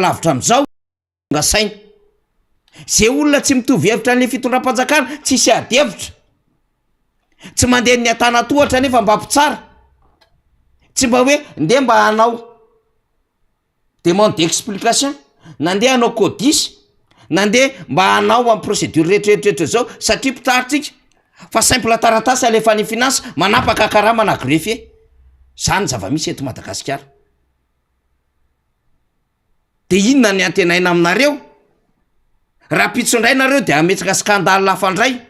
lavitra am'izao ngasaina zay olona tsy mitovy hevitra an'le fitondram-panjakana tsisy adevitra tsy mandeha ny atanatohatra nefa mba pitsara tsy mba hoe ndeha mba hanao demande d'explication nandeha hanao codis nandeha mba hanao amin'ny procédure rehetrarehetra zao satria pitsaritsika fa simple taratasy alefa ny finance manapaka karama na greffier zany zava-misy eto Madagasikara. De inona ny antenaina aminareo? Raha pitson-drainareo de ametsaka scandale lafandray.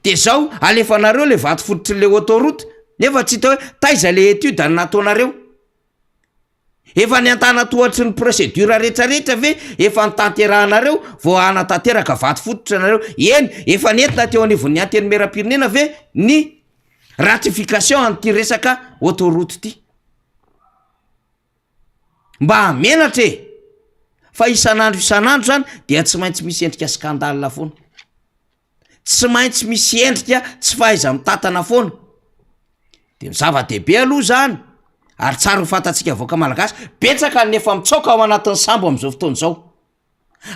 De zao alefanareo le vato fototry le autoroute nefa tsy hita hoe taiza le étude nataonareo. Efa ny antanatohatry ny procédure rehetrarehetra ve efa nitanterahanareo vao anatanteraka vato fototra nareo. Eny efa nentina teo anivon'ny antenimieram-pirenena ve ny ratification an'ity resaka autoroute ty. Mba menatra fa isanandro zany dia tsy maintsy misy endrika scandale foana. Tsy maintsy misy endrika tsy fahaiza mitantana foana. De zava-dehibe aloha zany. Ary tsara ho fantatsika voaka malagasy, betsaka ny efa mitsoka ao anatin'ny sambo am'izao fotoana izao.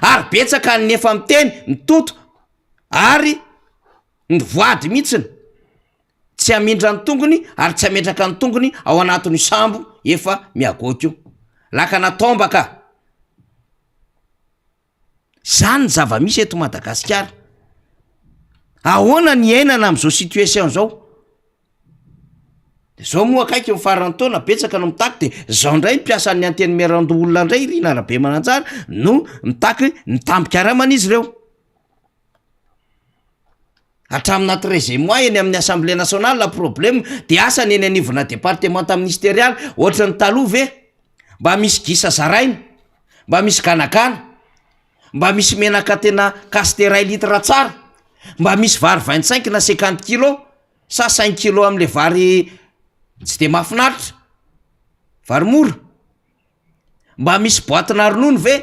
Ary betsaka ny efa miteny, mitoto, ary ny voady mihitsiny. Tsy amindra ny tongony ary tsy ametraka ny tongony ao anatin'ny sambo efa miagoaka io. Lakana tombaka. Zany zava-misy eto Madagasikara. Ahoana ny ainana am'izao situation zao? Zao moa akaiky mifarany taona betsaka no mitaky de zao ndray mpiasa ny antenimieran-doolona ndray rina rabe mananjara no mitaky nitambikaramana izy reo. Hatramina 13e mois eny amin'ny Assemblée nationale la problème de asany eny anivona départemental ministérial ohatra ny taloha ve mba misy gisa zaraina, mba misy ganagana, mba misy menaka tena casteray litre tsara, mba misy vary 25 na 50 kg sa 5 kg am'le vary tsy de mahafinaritra vary mora, mba misy boîte-na ronono ve,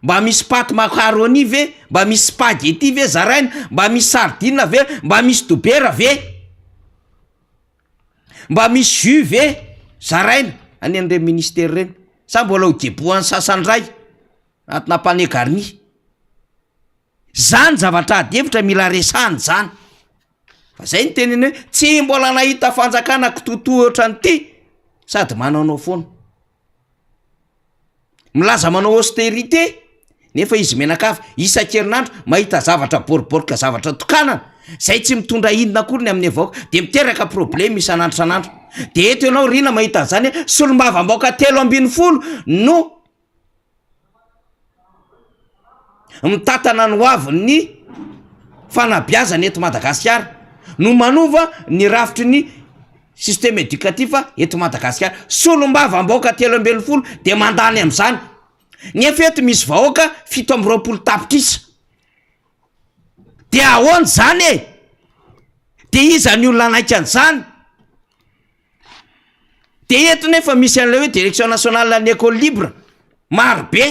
mba misy paty macaroni ve, mba misy spaghetti ve zaraina, mba misy sardine ve, mba misy dobera ve, mba misy jus ve zaraina any an'ireny ministère reny, sa mbola ho debohan'ny sasandray anatina panier garni. Zany zavatra adevitra mila resahany zany. Fa zay ny teneny hoe tsy mbola nahita fanjakana kitoto ohatran'ity sady mananao foana. Milaza manao austérité nefa izy menakavy isan-kerinandro mahita zavatra boriborika zavatra tokanana zay tsy mitondra inona akory ny amin'ny avaoka de miteraka problème isanandro sanandro. De eto ianao rina mahita an'izany hoe solombavambaoka 340 no mitantana ny hoavin'ny fanabeazana eto Madagasikara no manova ny rafitry ny système éducatif eto Madagasikara. Solombavambaoka 340 de mandany am'izany. Nefa eto misy vahoaka 720 tapitrisa. De ahoana zany e? De iza ny olona naika an'izany? De eto nefa misy an'le hoe direction nationale ny école libre maro be.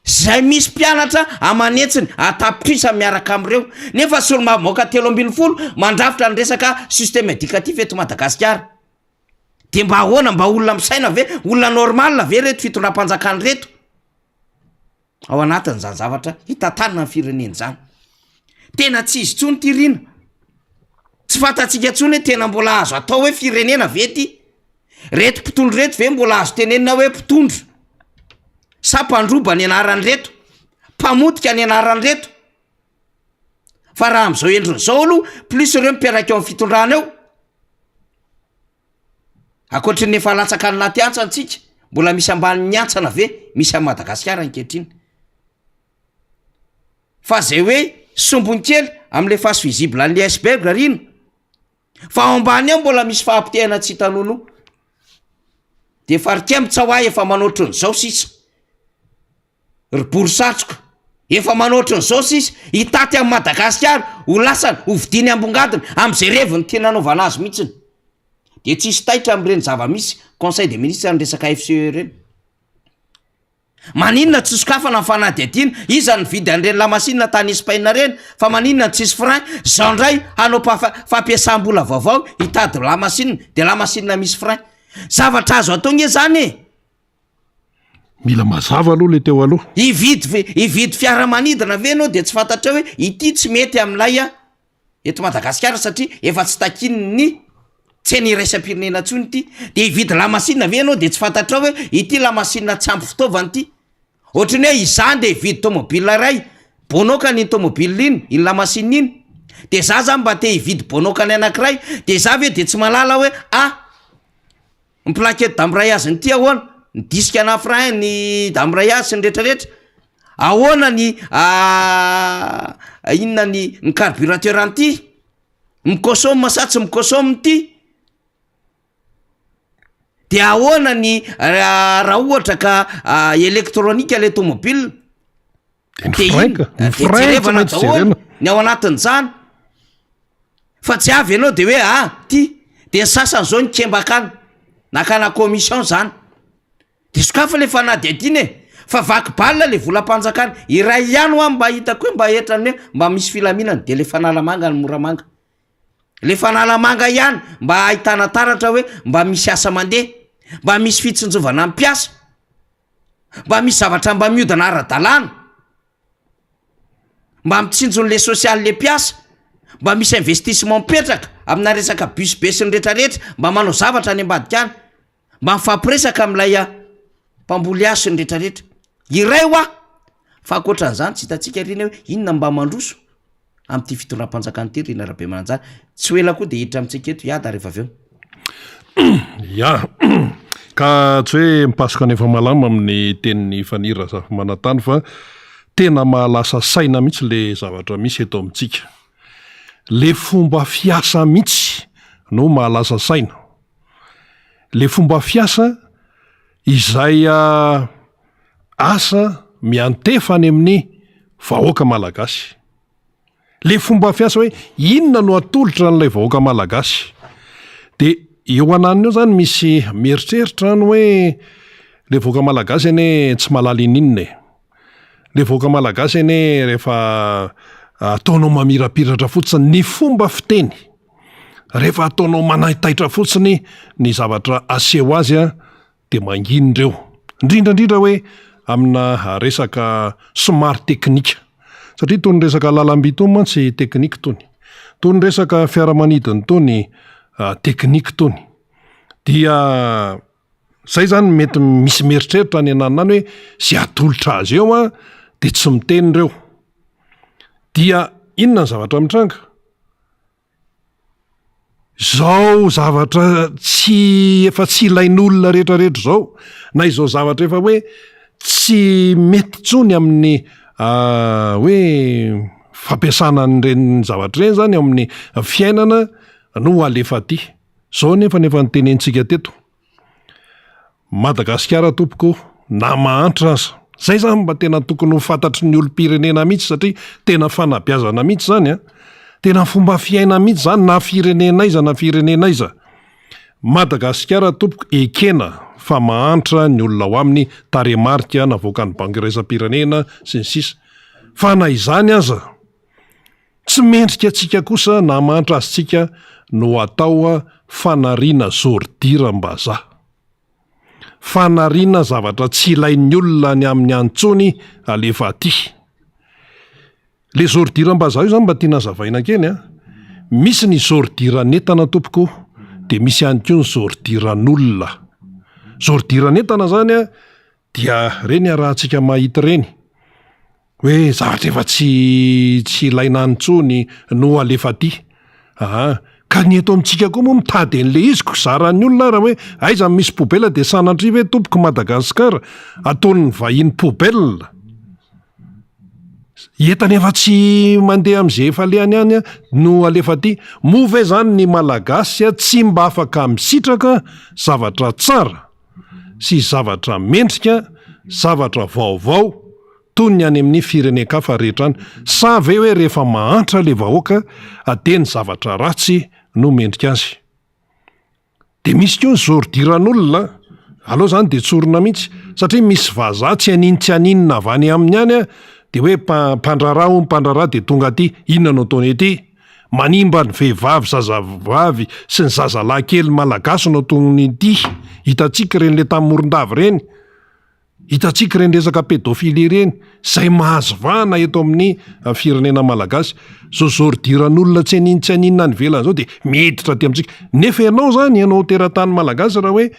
Zay misy mpianatra amanetsiny atapitrisa miaraka am'ireo. Nefa solombavambaoka 340 mandrafitra ny resaka système éducatif eto Madagasikara. De mba ahoana mba olona misaina ve, olona normal ve reto fitondram-panjakana reto? Ao anatin' zany zavatra hitantanina ny firenena zany. Tena tsy izy tsony ty rina. Tsy fantatsika tsony hoe tena mbola azo atao hoe firenena ve ty? Reto mpitondro reto ve mbola azo tenenina hoe mpitondro? Sa mpandroba ny anarany reto? Mpamotika ny anarany reto? Fa raha am'izao endriny zao aloha, plus ireo miperaka eo amin'ny fitondrana eo. Akoatry ny efa latsaka ny naty antsantsika, mbola misy ambany ny antsana ve misy amin'ny Madagasikara ankehitriny. Fa zay hoe sombonkely am'le face visible an'le iceberg rina. Fa ao ambany eo mbola misy fahampitehana tsy hitanono. De farikembotsahoay efa manotrony zao sisa. Riborisatroka efa manotrony zao sisa hitaty amin'ny Madagasikara ho lasany ho vidiny ambongadiny am'izay reviny tena anaovana azy mihitsiny. De tsisy taitra am'ireny zava-misy conseil des ministres ny resaka FCE reny. Maninona tsy sokafana ny fanadihadiana, iza ny vidy an'ireny lamasinina tany Espagne reny, fa maninona tsisy frein, zao ndray hanao fampiasam-bola vaovao hitady lamasinina, de lamasinina misy frein. zavatra azo atao nge zany e mila mazava aloha le teo aloha ividy fiaramanidina ve anao de tsy fantatra hoe ity tsy mety amilay a eto Madagasikara satria efa tsy takinny tseny iraisam-pirenena tsony ity de ividy lamasinina ve anao de tsy fantatra hoe ity lamasinina tsy ampy fitaovana ity ohatrany hoe izany de ividy tomobile ray bonoka ny tomobile iny iny lamasinina iny de za zany mba te hividy bonokany anankiray de za ve de tsy malala hoe ny plaquette d'embrayage ty ahoana ny disque ana frein ny d'embrayage sy ny retraretra ahoana ny inona ny carburateur anty mikosome sa tsy mikosome ty de ahoana ny raha ohatra ka elektronika le tomobile de jerevana daholo ny ao anatin'izany fa tsy avy ianao de hoe ty de ny sasany zao ny kembakany nakana commission zany de sokafa le fanady adiny e fa vaky balina le volam-panjakana iray ihany ho mba hitako hoe mba etrany hoe mba misy filaminany de le fanalamanga ny moramanga le fanalamanga ihany mba ahitana taratra hoe mba misy asa mandeha mba misy fitsinjovana ampiasa mba misy zavatra mba miodana ara-dalàna mba mitsinjon'le sosialy le piasa mba misy investissement mipetraka amina resaka bus be sy ny retraretra mba manao zavatra any ambadika any mba mifampiresaka amilay mpamboly azy sy ny retraretra iray ho fa akoatran'izany tsy hitatsika reny hoe inona mba mandroso am'ty fitondram-panjakany ty reny arabe mananjany tsy ho ela koa de hiditra amintsika eto iada rehefa avy eo ya ka tsy hoe mipasoka any efa malama amin'ny tenin'ny fanira manatany fa tena mahalasa saina mihitsy le zavatra misy eto amintsika le fomba fiasa mihitsy no mahalasa saina le fomba fiasa izay asa miantefany amin'ny vahoaka malagasy le fomba fiasa hoe inona no atolotra n'ilay vahoaka malagasy de eo ananiny eo zany misy mieritreritra no hoe le vahoaka malagasy eny tsy malala ininina le vahoaka malagasy eny rehefa ataonao mamirapiratra fotsiny ny fomba fiteny rehefa ataonao manahitaitra fotsiny ny zavatra aseho azy de manginindreo indrindrandrindra hoe amina resaka somary teknika satria tony resaka lalamby tony mantsy teknika tony resaka fiaramanidiny tony teknika tony dia zay zany mety misy meritreritra ny ananany hoe sy atolotra azy eo de tsy mitenyreo dia inona ny zavatra mitranga zao zavatra efa tsy ilain'olona rehetrarehetra zao na izao zavatra efa hoe tsy mety tsony amin'ny hoe fampiasana nyreny zavatra reny zany amin'ny fiainana no alefa ty zao nefa nytenentsika teto Madagasikara tompoko na mahantra aza zay zany mba tena tokony ho fantatry ny olom-pirenena mihitsy satria tena fanabeazana mihitsy zany tena fomba fiaina mihitsy zany na firenenaiza Madagasikara tompoko ekena fa mahantra ny olona ao amin'ny taremarika navoaka ny banky iraisam-pirenena sy ny sisa fa na izany aza tsy mendrika atsika kosa na mahantra azytsika no atao fanariana zordiram-bazaha fanariana zavatra tsy ilain'ny olona ny amin'ny antsony alefa aty le zordiram-bazaha io zany mba tiana zavaina keny misy ny zordiranetana tompoko de misy ihany koa ny zordiran'olona zordiranetana zany dia reny rahantsika mahita reny hoe zavatra efa tsy ilaina antsony no alefa aty ka ny eto amintsika koa moa mitady an'le iziko zaran'ny olona raha hoe aiza misy poubelle de sanatria hoe tompoko Madagasikara ataony vahiny poubelle entany efa tsy mandeha am'izay efa lehany any no alefa aty move zany ny malagasy tsy mba afaka misitraka zavatra tsara sy zavatra mendrika zavatra vaovao toy ny any amin'ny firenekafa rehetra any sa ve hoe rehefa mahantra le vahoaka ateny zavatra ratsy no mendrika azy de misy koa ny zordiran'olona aloha zany de tsorona mihitsy satria misy vazaha tsy aninina avany amin'ny any de hoe mpandraraha de tonga aty inona no ataony ety manimba ny vehivavy zazavavy sy ny zazalahy kely malagasy no tony ity hitantsika reny le tamin'nymorondavy reny, hitantsika reny resaka pédofily reny zay mahazovana eto amin'ny firenena malagasy. Zozordiran'olona tsy aninona ny velana zao de miditra ty amintsika. Nefa ianao zany ianao teratany malagasy raha hoe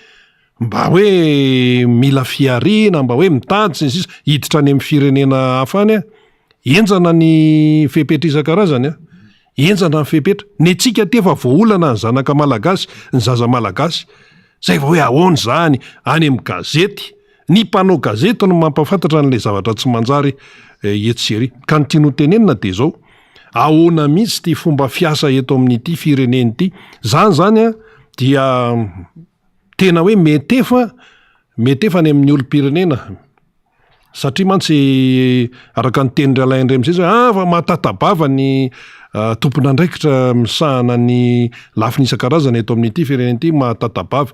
mba hoe mila fiarina, mba hoe mitady sy ny sisa hiditra any amin'ny firenena hafany enjana ny fepetra isan-karazany enjana ny fepetra. Ny tsika tefa voaolana ny zanaka malagasy, ny zaza malagasy zay va hoe ahoana zany any amin'ny gazety. Ny mpanao gazety no mampafantatra n'le zavatra tsy manjary etsery. Ka ny tiano tenenina de zao ahoana mihitsy ty fomba fiasa eto amin'ity fireneny ity. Zany dia tena hoe metefa ny amin'ny olom-pirenena. Satria mantsy araka ny tenindry alaindray am'zay fa mahatatabava ny tompon'andraikitra misahana ny lafiny isan-karazana eto amin'ity fireneny ity mahatatabava.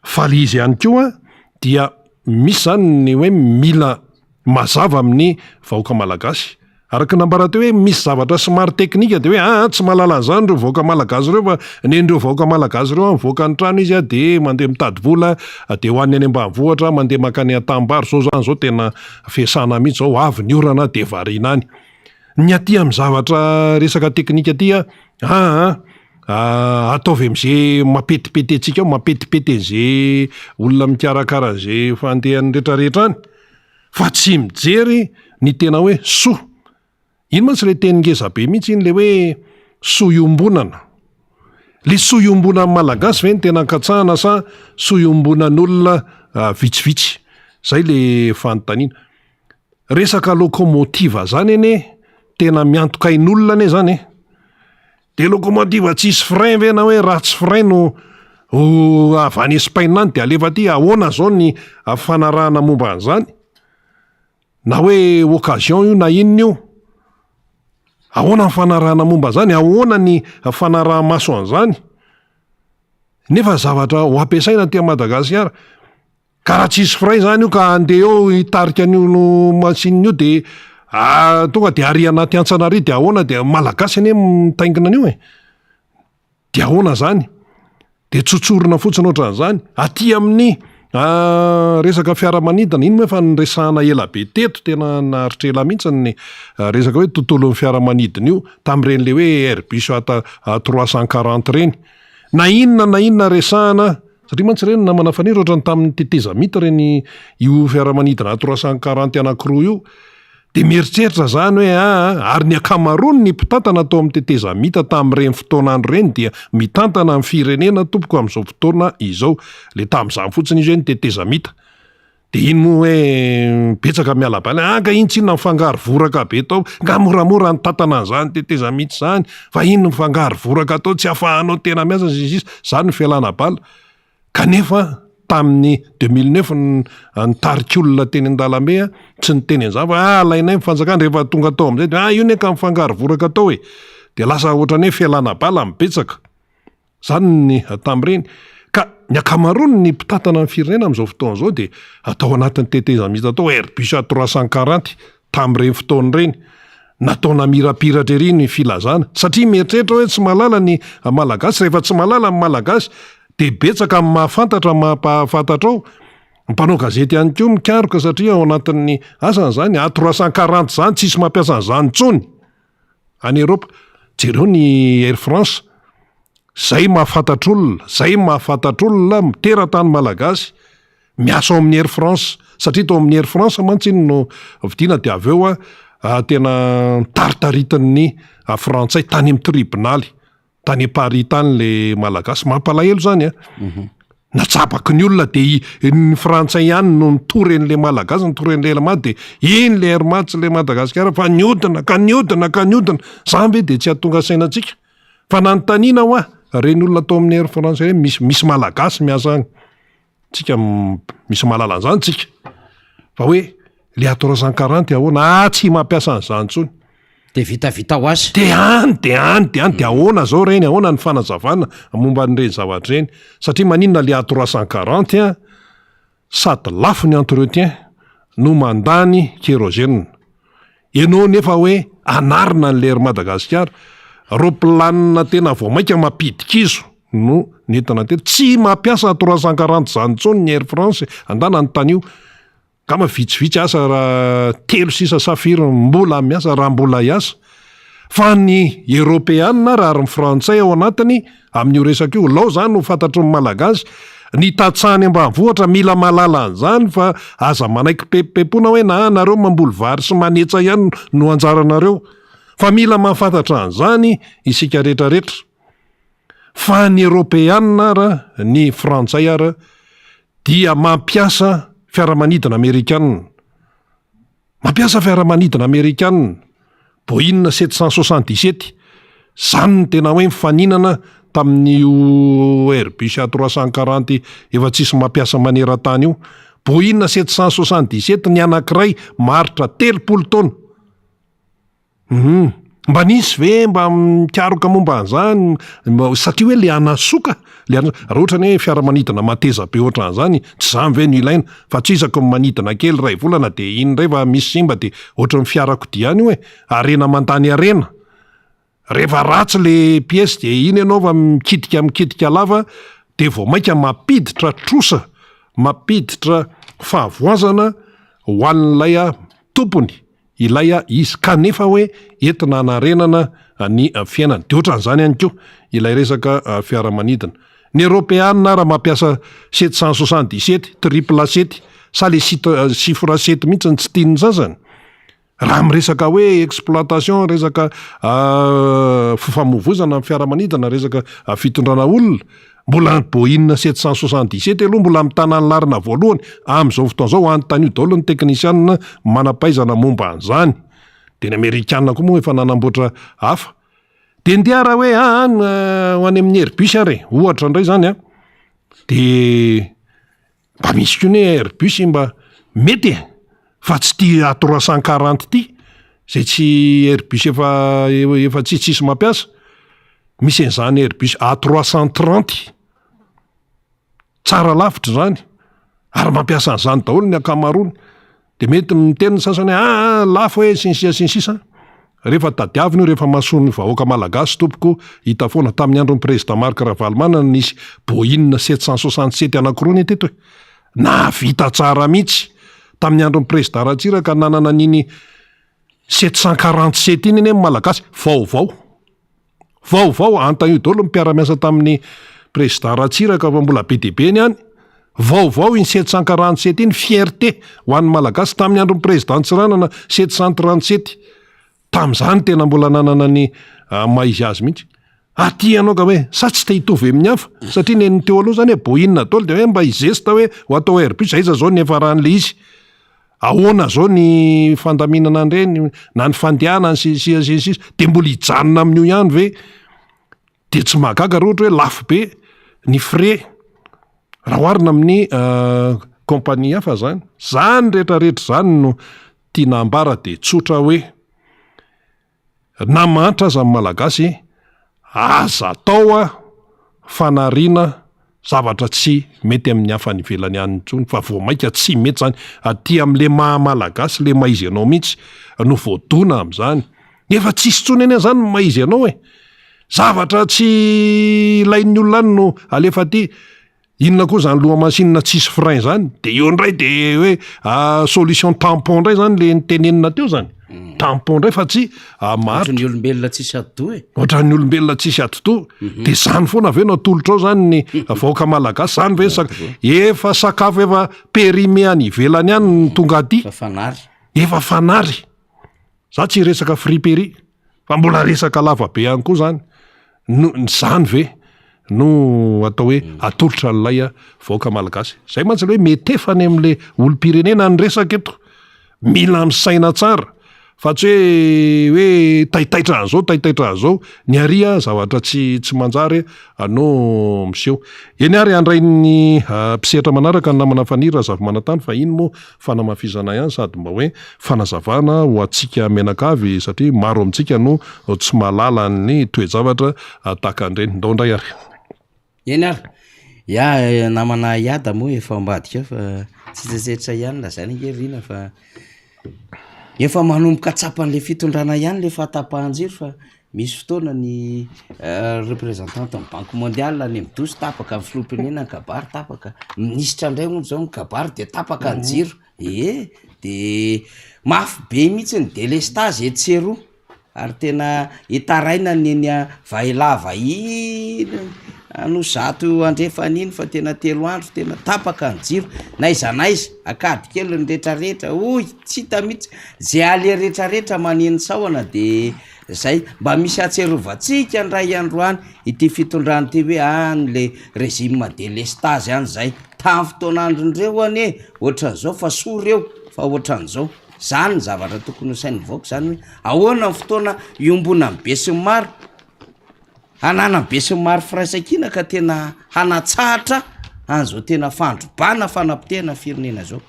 Fa le izy ihany koa dia misy zany ny hoe mila mazava amin'ny vahoaka malagasy. Araka nambara teo hoe misy zavatra somary teknika de hoe tsy mahalala an'zany reo vahoaka malagasy reo fa nendreo vahoaka malagasy reo mivoaka ny trano izy de mandeha mitady vola de hoan'ny any ambanivohitra mandeha makany atambary zao zany zao tena fiasana mihitsy zao avy ny orana de variana any. Ny aty amin'ny zavatra resaka teknika aty ataovy am'zay mapetipety antsika ao, mapetipety an'zay olona mikarakara zay fandehan'ny rehetrarehetra any fa tsy mijery ny tena hoe soa. Ino mantsy le teny ngezabe mihitsy iny le hoe soiombonana. Le soiombonan'ny malagasy ve ny tena ankatsahana sa soiombonan'olona vitsivitsy. Zay le fanontaniana. Resaka lokomotiva zany ane tena miantokain'olona ane zany de lokomotiva tsisy frein ve na hoe ratsy frein no avy any Espaina any de alefa aty ahoana zao ny fanarahana momba an'zany. Na hoe occasion io na inona io. Ahoana ny fanarahana momba zany, ahoana ny fanaraha-maso an'zany. Nefa zavatra ho ampiasaina ty Madagasikara. Ka raha tsisy frein zany io ka andeha eo hitarika an'io masinina io de tonga de ary anaty antsanary de ahoana de malagasy ane mitaingina an'io de ahoana zany. De tsotsorina fotsiny ohatran'zany. Aty amin'ny resaka fiaramanidina iny moa fa nyresahana ela be teto tena naharitra ela mihitsy ny resaka hoe tontolon'ny fiaramanidina io tamin'ireny le hoe Airbus 340 reny. Na inona resahana satria mantsy reny namana fanira ohatrany tamin'ny tetezamita reny io fiaramanidina 340 anankiroa io. De mieritreritra zany hoe ary ny akamarony ny mpitantana atao amin'ny tetezamita tamin'ireny fotoanandro reny dia mitantana amin'ny firenena tompoko amin'izao fotoana izao. Le tamin'izany fotsiny izy hoe ny tetezamita. De iny moa hoe betsaka mialabala ka iny tsinona mifangaro voraka be tao nga moramora ny tantana an'izany tetezamita zany fa iny mifangaro voraka tao tsy ahafahanao tena miasa zany ny fialana bala. Kanefa tamin'ny 2009 nitarika olona teny an-dalambe tsy niteny an'izany fa alainay mifanjakana rehefa tonga tao am'zay de io ne ka mifangaro voraka tao de lasa ohatrany hoe fialana bala mibetsaka. Zany ny tamin'ireny. Ka ny akamarony ny mpitantana amin'ny firenena amin'izao fotoana zao de atao anatin'ny tetezamita tao Airbus 340 tamin'ireny fotoana ireny. Nataona mirapiratra ery ny filazana satria mieritreritra hoe tsy malala ny malagasy. Rehefa tsy malala ny malagasy de betsaka amin'ny mahafantatra mahafantatra ao. Mpanao gazety ihany koa mikaroka satria ao anatin'ny asany zany 340 zany tsisy mampiasa an'izany intsony any Eropa. Jereo ny Air France zay mahafatatr'olona miteratany malagasy miasa ao amin'ny Air France satria tao amin'ny Air France mantsy iny no vidiana de avy eo tena taritaritany frantsay tany amin'ny tribunaly tany Paris tany le malagasy mampalahelo zany natsapaky ny olona de ny frantsay ihany no nitoren'le malagasy nitoren'le elama de iny le hermatsy le Madagasikara fa niodina zany ve de tsy ahatonga sainatsika fa nanontaniana ho reny olona atao amin'ny Air France hoe misy malagasy miasa agny tsika misy malala an'zany tsika fa hoe le 340 ahoana tsy mampiasa an'izany intsony. De vitavita ho azy. De ahoana zao reny, ahoana ny fanazavana momba n'ireny zavatra reny. Satria maninona le 340 sady lafo ny entretien no mandany kérosène. Ianao nefa hoe anarina n'le Madagasikara roplanina tena vao maika mampidika izo no netana tena tsy mampiasa 340 zany ntsony ny Air France andana ny tany io ka mavitsivitsy asa raha 3 sisa safira mbola miasa raha mbola hiasa fa ny Européana raha ary ny Frantsay ao anatiny amin'io resaka io lao zany no fantatry ny malagasy ny tatsahany ambanivohitra mila malala an'izany fa aza manaiky pepepona hoe na nareo mamboly vary sy manetsa ihany no anjaranareo fa mila mahafantatra an'izany isika rehetrarehetra fa ny Européana ara ny Frantsay ara dia mampiasa fiaramanidina Amerikanina mampiasa fiaramanidina Amerikanina Boeing 777 zany no tena hoe mifaninana tamin'io Airbus A340 efa tsisy mampiasa maneran-tany io Boeing 777 ny anankiray maharitra 30 taona mba nisy ve mba mikaroka momba an'izany satria hoe le anasoka raha ohatrany hoe fiaramanidina mateza be ohatran' zany tsy zany ve no ilaina fa tsy isako manidina kely ray volana de iny ray fa misy simba de ohatran'ny fiarakodiany hoe arena mandany arena rehefa ratsy le pièce de iny ianao fa mikitika lava de vao maika mampiditra trosa mampiditra fahavoazana ho an'ilay tompony ilay izy kanefa hoe entina anarenana ny fiainana de ohatran'izany ihany koa ilay resaka fiaramanidina ny Européana raha mampiasa 777 777 sa le chiffre 7 mihitsy tsy tiany sasany raha miresaka hoe exploitation resaka fifamovozana fiaramanidina resaka fitondrana olona mbola Boeing 777 aloha mbola mitana ny larina voalohany amin'izao fotoan'izao anontany io daholo ny teknisianina manampaizana momba an'izany de ny Amerikanina koa moa efa nanamboatra hafa de ndeha raha hoe ho any amin'ny Airbus ary ohatra indray zany de mba misy koa hoe Airbus mba mety fa tsy ty A340 ty zay tsy Airbus efa tsitsy mampiasa misy an'izany Airbus A330 tsara lavitra zany ary mampiasa an'izany daholo ny akamarony de mety miteny sasany lafo hoe sinsisa rehefa tadiavina io rehefa masony vahoaka malagasy tompoko hita foana tamin'ny andron'ny président Marc Ravalomanana nisy Boeing 767 anankiroa ny teto na vita tsara mihitsy tamin'ny andron'ny président Ratsiraka nanana niny 747 iny eny malagasy vaovao anta io daholo mipiara-miasa tamin'ny président Ratsiraka fa mbola be deabe eny any vaovao iny 747 iny fierté ho an'ny malagasy tamin'ny andron'ny président Tsiranana 737 tam'izany tena mbola nanana ny maizy azy mihitsy aty anao ka hoe sa tsy te hitovy amin'ny hafa satria ny teo aloha zany hoe Boeing daholo de hoe mba hizesta hoe ho atao Airbus aiza zao ny efa ran'le izy ahoana zao ny fandaminana an'ireny na ny fandehana sisa de mbola hijanona amin'io ihany ve de tsy mahagaga raha ohatra hoe lafo be ny frais raha oharina amin'ny kompania hafa zany rehetrarehetra zany no tiana ambara de tsotra hoe na mantra aza amin'ny malagasy aza atao fanariana zavatra tsy mety amin'ny hafa ny velany ihany ntsony fa vao maika tsy mety zany aty amin'le maha-malagasy le maizy anao mihitsy no voadona amin'izany efa tsisy tsony eny zany no maizy anao zavatra tsy ilain'ny olona any no alefa ty inona koa zany loha masinina tsisy frein zany de eo ndray de hoe solution tampon ndray zany le nitenenina teo zany tampon ndray fa tsy ohatran'ny olombelona tsisy atoto ohatran'ny olombelona tsisy atoto de zany foana ve no atolotra ao zany ny vahoaka malagasy zany ve efa sakafo efa périmé any ivelany any ny tonga aty efa fanary za tsy resaka friperie fa mbola resaka lavabe ihany koa zany zany ve no atao hoe atolotra n'ilay vahoaka malagasy zay mantsy le hoe metefany amin'le olom-pirenena ny resaka eto mila misaina tsara fa tsy hoe taitaitra an'izao ny aria zavatra tsy manjary anao miseho eny ary andray ny mpisehatra manaraka ny namana fanira zava-manantany fa iny moa fanamafizana ihany sady mba hoe fanazavana ho atsika menakavy satria maro amintsika no tsy mahalala ny toe-javatra tahaka an'ireny ndao ndray ary eny ary namana iada moa efa ambadika fa tsy zezetra ihany la zany ngerina fa efa manomboka tsapan'le fitondrana ihany le fahatapahan-jiro fa misy fotoana ny représentante ny banque mondiale any midosy tapaka amin'ny filompinena ny kabary tapaka minisitra indray moa zao ny kabary de tapaka ny jiro de mafy be mihitsy ny délestage etseroa ary tena itaraina neny vailava no zato andrefaniny fa tena 3 andro tena tapaka ny jiro naiza akady kely ny retraretra oy tsy hita mihitsy zay ale retraretra maneny saoana de zay mba misy atserovatsika ny ray androany ity fitondrany ty hoe anyle régime délestage any zay tamin'ny fotoan'androndreo ane ohatran'zao fa soa reo fa ohatran'zao zany ny zavatra tokony ho sainy voaka zany hoe ahoana ny fotoana iombona ny be sy ny maro anana ny be sy ny maro firaisakina ka tena hanatsahatra an'zao tena fandrobana fanampitehana firenena zao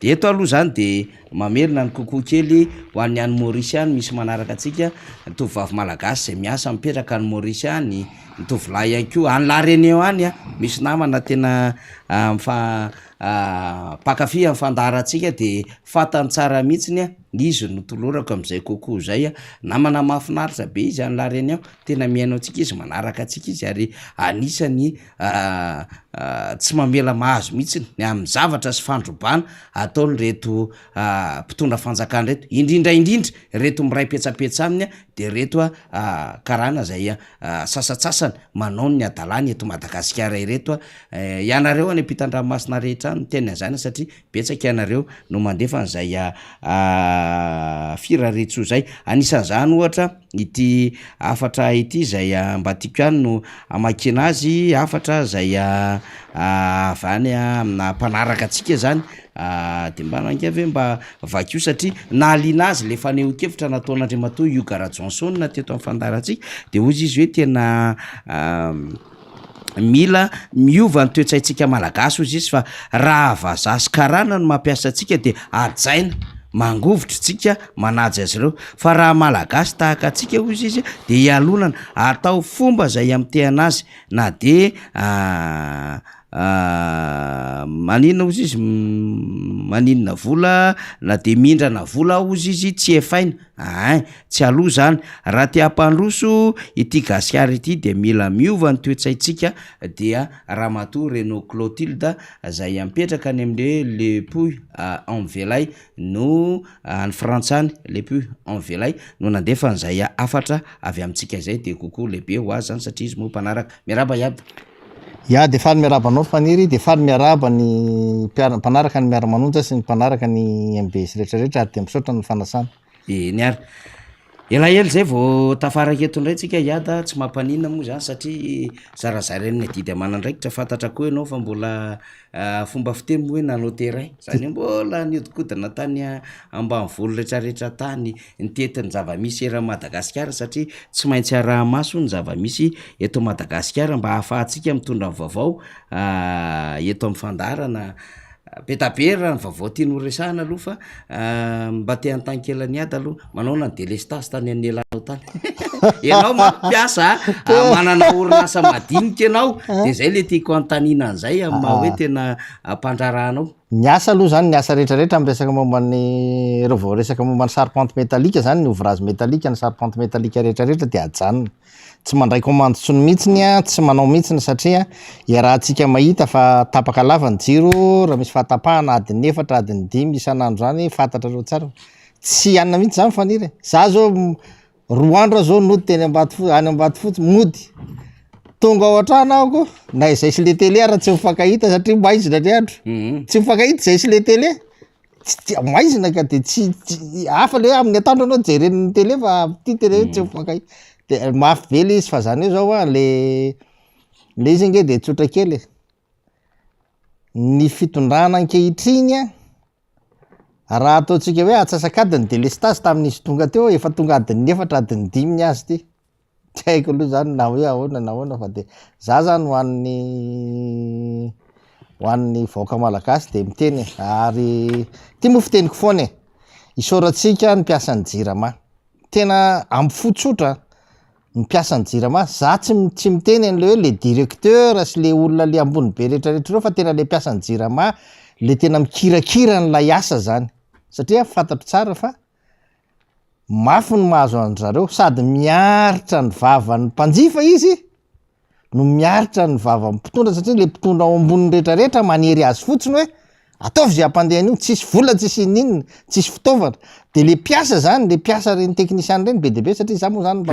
de eto aloha zany de mamerina ny kokoa kely ho an'ny any Maurice any misy manaraka atsika tovovavy malagasy zay miasa mipetraka any Maurice any tovolahy ihany koa any La Réunion any misy namana tena pakafy amin'ny fandaratsika de fatany tsara mihitsiny izy no tolorako am'izay kokoa zay namana mahafinaritra be izy any La Réunion tena miaino atsika izy manaraka atsika izy ary anisany tsy mamela mahazo mihitsy ny amin'ny zavatra sy fandrobana ataony reto mpitondra fanjakana reto indrindra reto miray petsapetsa aminy de reto karana zay sasatsasany manao ny adalany eto Madagasikara ireto ianareo any ampitan-dranomasina rehetra any tena zany satria betsaka ianareo no mandefa an'izay firaretso zay anisan'izany ohatra ity afatra ity zay mba tiako ihany no amakina azy afatra zay avany amina mpanaraka atsika zany de mba nangavy mba vakio satria nahaliana azy le fanehon-kevitra nataon'Andriamatoa Hugh Johnson teto amin'ny fandaratsika de ozy izy hoe tena mila miova ny toetsaitsika malagasy ozy izy fa raha vazaha sy karana no mampiasa atsika de ajaina mangovitra tsika manaja azy ireo fa raha malagasy tahaka atsika ozy izy de ialonana atao fomba zay amtehana azy na de maninona ozy izy maninona vola na de mindrana vola ozy izy tsy efaina tsy aloha zany raha te hampandroso ity Gasikara ity de mila miova ny toetsaitsika dia ramatoa Renaud Clotilde zay ampetraka any amle le Puy en Velay no any frantsany le Puy en Velay no nandefa an'izay afatra avy amintsika zay de kokoa lehibe ho azy zany satria izy moa mpanaraka miaraba iaby de faly miarabanao faniry de faly miaraba ny mpanaraka ny miara-manonja sy ny mpanaraka ny MBS rehetrarehetra ary de misaotra ny fanasana niary elaela zay vao tafaraky eto indray tsika iada tsy mampanina moa zany satria zarazarainy didy amanandraikitra fantatra koa ianao fa mbola fomba fiteny hoe nanao terrain zany mbola niodikodina tany ambanivolo rehetrarehetra tany nitetiny zava-misy era Madagasikara satria tsy maintsy araha maso ny zava-misy eto Madagasikara mba hahafahantsika mitondra vaovao eto amin'ny fandarana petaperra ny vaovao tiany ho resahana aloha fa mba te an-tankelany ady aloha manaona ny délestage tany anelanao tany ianao mampiasa manana orinasa madinika ianao de zay le tiako antanina an'izay maha hoe tena mpandrarahanao ny asa aloha zany ny asa rehetrarehetra amin'ny resaka momban'ny reo vao resaka momban'ny charpente métallique zany ny ouvrage métallique ny charpente métallique rehetrarehetra de ajanona tsy mandray commande tsony mihitsiny tsy manao mihitsiny satria iarahantsika mahita fa tapaka lava ny jiro raha misy fahatapahana adiny 4 adiny 5 isan'andro zany fantatra reo tsara tsy anina mihitsy zany faniry za zao 2 andro zao nody teny any ambady fotsy mody tonga ao an-trano ahoko na izay sy le télé raha tsy mifankahita satria maizina ny andro tsy mifankahita zay sy le télé maizina ka de tsy hafa le amin'ny atandro anao jeren'ny télé fa ty télé tsy mifankahita de mafy be le izy fa zany io zao le izy nge de tsotra kely ny fitondrana ankehitriny raha ataotsika hoe atsasakadiny délestage tamin'izy tonga teo efa tonga adiny 4 adiny 5 ny azy ty tsy haiko aloha zany na hoe ahoana fa de za zany hoan'ny vaoka malagasy de miteny ary ty mo fiteniko foana isaoratsika ny piasan'ny jirama tena amby fotsotra mipiasa ny jirama za tsy miteny an'le hoe le directeur sy le olona le ambony be rehetrarehetra reo fa tena le piasa ny jirama le tena mikirakira ny lay asa zany satria fantatro tsara fa mafy ny mahazo an'zareo sady miaritra ny vavany mpanjifa izy no miaritra ny vava mpitondra satria le mpitondra ao amboniny rehetrarehetra manery azy fotsiny hoe ataovy zay ampandehan'io tsisy vola tsisy ninona tsisy fitaovana de le piasa zany le piasa reny teknisiany reny be deabe satria za moa zany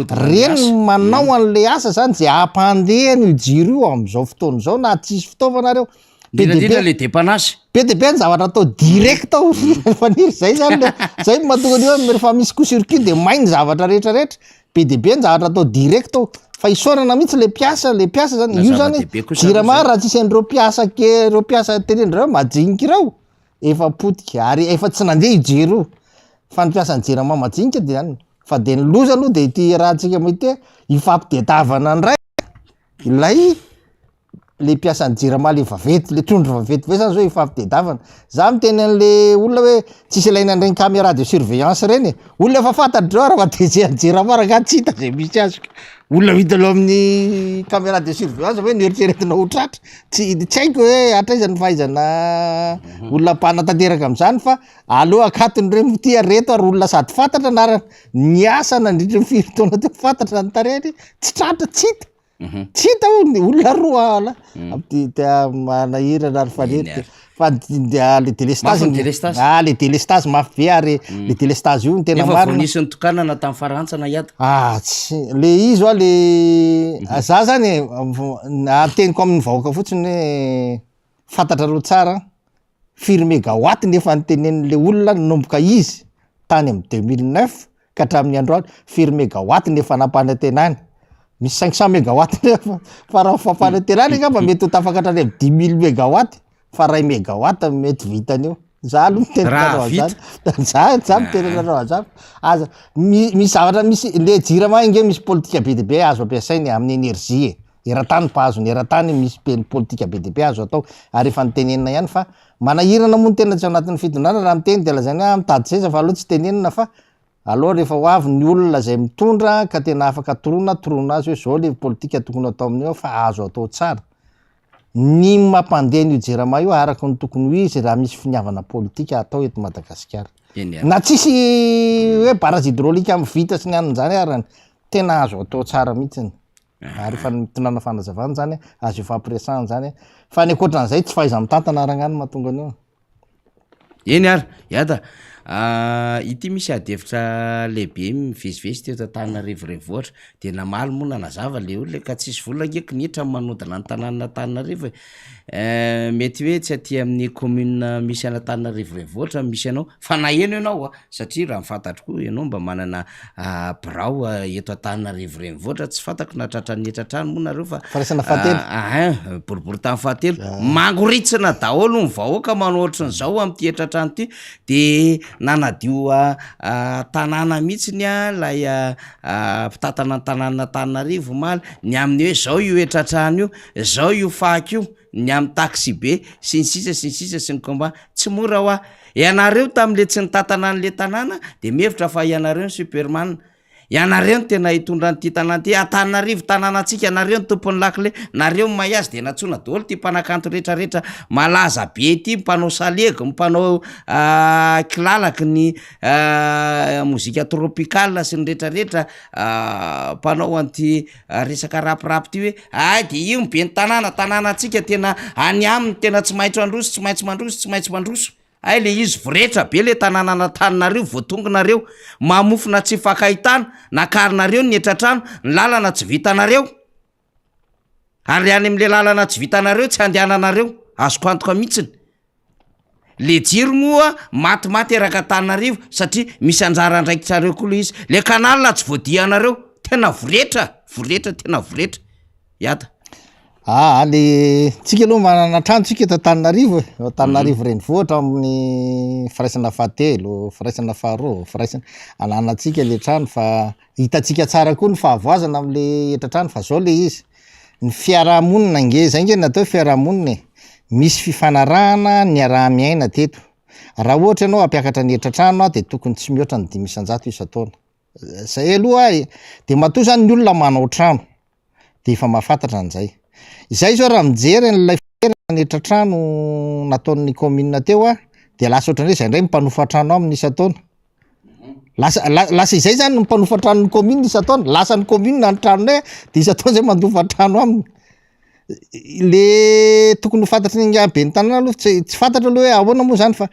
reny manao an'le asa zany zay ampandehany io jiro io am'izao fotoana zao na tsisy fitaovanareo le depanazy be deabe ny zavatra atao direct ao faniry zay zany zay mahatonga ny rehefa misy coup-circuit de mainy zavatra rehetrarehetra be deabe ny zavatra atao direct ao fa isaorana mihitsy le piasa zany io zany jirama raha tsisy an'reo piasa tenendrareo majinika ireo efa potika ary efa tsy nandeha ijero fa ny piasan'ny jirama majinika de zany fa de ny loza aloha de ity raha tsika mety ifampidetavana ny ray ilay le piasan'ny jirama le vavety le trondro vavety ve zany zao ifampidetavana za miteny an'le olona hoe tsisy ilaina an'reny caméra de surveillance reny olona efa fantatreo raha dejean'ny jirama raha tsy hita zay misy azy olona hita aloha amin'ny caméra de surveillance hoe nieritreretina ho tratra tsy haiko hoe atraizany fahaizana olona mpanatanteraka am'zany fa aloha akatony reny ty areto ary olona sady fantatra narany ny asa nandritra ny firy-taona teo fantatra ny tarehany tsy tratra tsy hita tsy hita olona roa ala manahirana ary fanety fa le délestage le délestage mafy be ary le délestage io ny tena marinanisy ny tokanana tamin'ny farantsana iada tsy le izy a le za zany ateniko amin'ny vahoaka fotsiny hoe fantatra reo tsara firy mégawatt nefa nytenen'le olona nomboka izy tany amy 2009 ka hatramin'ny androany firy mégawatt nefa nampanatenany misy 500 mégawatt fa raha fampanantenany ngamba mety ho tafakatra any amy 10 000 mégawatt fa ray mégawatt mety vitan'io za aloha mitenenareo azany za mitenenareo azany aza misy zavatra misy le jirama inge misy politika be deabe azo ampiasainy amin'ny énergie eran-tany mpahazo ny eran-tany misy politika be deabe azo atao ary efa nitenenina ihany fa manahirana moa ny tena tsy anatin'ny fitondrana raha miteny de lazany hoe mitady zeza fa aloha tsy tenenina fa aloha rehefa ho avy ny olona zay mitondra ka tena afaka torona azy hoe zao le politika tokony atao amin'io fa azo atao tsara ny mampandeha ny jirama io araka ny tokony ho izy raha misy finiavana politika atao eto Madagasikara na tsisy hoe barrage hydraulique amy vita sy ny an'zany ary tena azo atao tsara mihitsiny ary fa mitonana fanazavana zany azo ifampiresahana zany fa ny akoatran'izay tsy fahaiza mitantana aragnany mahatonga an'io eny ary iada ity misy adevitra lehibe mivezivezy teo Antananarivo renivohitra de namaly moa nanazava le olona ka tsisy vola ngeky nitra manodana ny tanàna Antananarivo mety hoe tsy aty amin'ny commune misy Antananarivo renivohitra misy anao fa naheno ianao satria raha mifantatro koa ianao mba manana birao eto Antananarivo renivohitra tsy fantako na tratrany etratrano moa nareo fa faraisana fahatelo boribory tamin'ny fahatelo mangoritsina daholo ny vahoaka manao ohatran'izao am'ty etratrano ty de nanadio tanàna mihitsiny lay mpitatana ny tanàna Antananarivo maly ny amin'ny hoe zao io etratrano io zao io faky io ny amy taxi be sy ny sisa sy ny komba tsy mora hoa ianareo tam'le tsy nitatana an'le tanàna de mihevitra fa ianareo ny superman ianareo ny tena hitondra nyty tanàna ty Antananarivo tanànatsika anareo ny tompony lakile nareo mahay azy de natsona daholo ty mpanakanto rehetrarehetra malaza be ty mpanao salego mpanao kilalaky ny mozika tropicale sy ny rehetrarehetra mpanao anty resaka rapirapy ty hoe de io be ny tanànatsika tena any aminy tena tsy maitso androso tsy maintsy mandroso le izy voretra be le tanàna Antananarivo voatongonareo mamofona tsy fakahitana nakarinareo ny etratrano ny lalana tsy vitanareo ary any am'le lalana tsy vitanareo tsy andehananareo azoko antoka mihitsiny le jiro moa matimaty eraka Antananarivo satria misy anjara ndraikitrareo koa le izy le kanalina tsy voadianareo tena voretra tena voretra iada le tsika aloha manana trano tsika eto Antananarivo Antananarivo renivohitra amin'ny firaisana fahatelo firaisana faharoa firaisana ananatsika le trano fa hitatsika tsara koa ny fahavoazana am'le etratrano fa zao le izy ny fiarahamonina nge zay nge natao fiarahamonina misy fifanarahana ny araha-miaina teto raha ohatra ianao ampiakatra ny etratrano de tokony tsy mihoatra ny 500 isa-taona zay aloha de matoa zany ny olona manao trano de efa mahafantatra an'izay izay zao raha mijery n'lay fiainana ny etratrano nataon'ny commune teo de lasa ohatran'izay zay indray mipanofa trano amin'ny isa-taona lasa izay zany ny mpanofatrano ny commune isataona lasa ny commune ny tranonay de isataona zay mandofatrano aminy le tokony ho fantatry ny be ny tanàna aloha tsy fantatra aloha hoe ahoana moa zany fa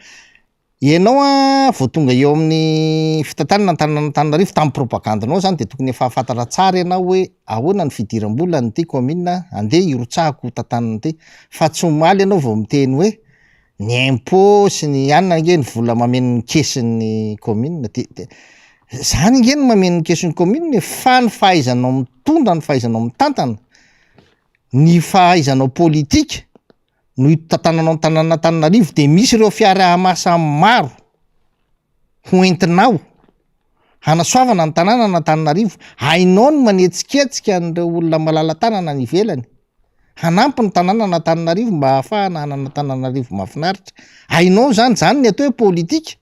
ianao a vao tonga eo amin'ny fitantanana Antananarivo tamin'ny propagandinao zany de tokony efa fantatra tsara ianao hoe ahoana ny fidiram-bola ny ty commune andeha irotsahako tantanana ty fa tsy omaly ianao vao miteny hoe ny impôt sy ny anina nge ny vola mameno kesin'ny commune zany nge ny mameno kesin'ny commune fa ny fahaizanao mitondra ny fahaizanao mitantana ny fahaizanao politika no tantananao Antananarivo de misy ireo fiaraha-masa maro ho entinao hanasoavana ny tanàna Antananarivo hainao ny manetsiketsika an'ireo olona malala tanana ny ivelany hanampy ny tanàna Antananarivo mba ahafahana hanana Antananarivo mahafinaritra hainao zany ny atao hoe politika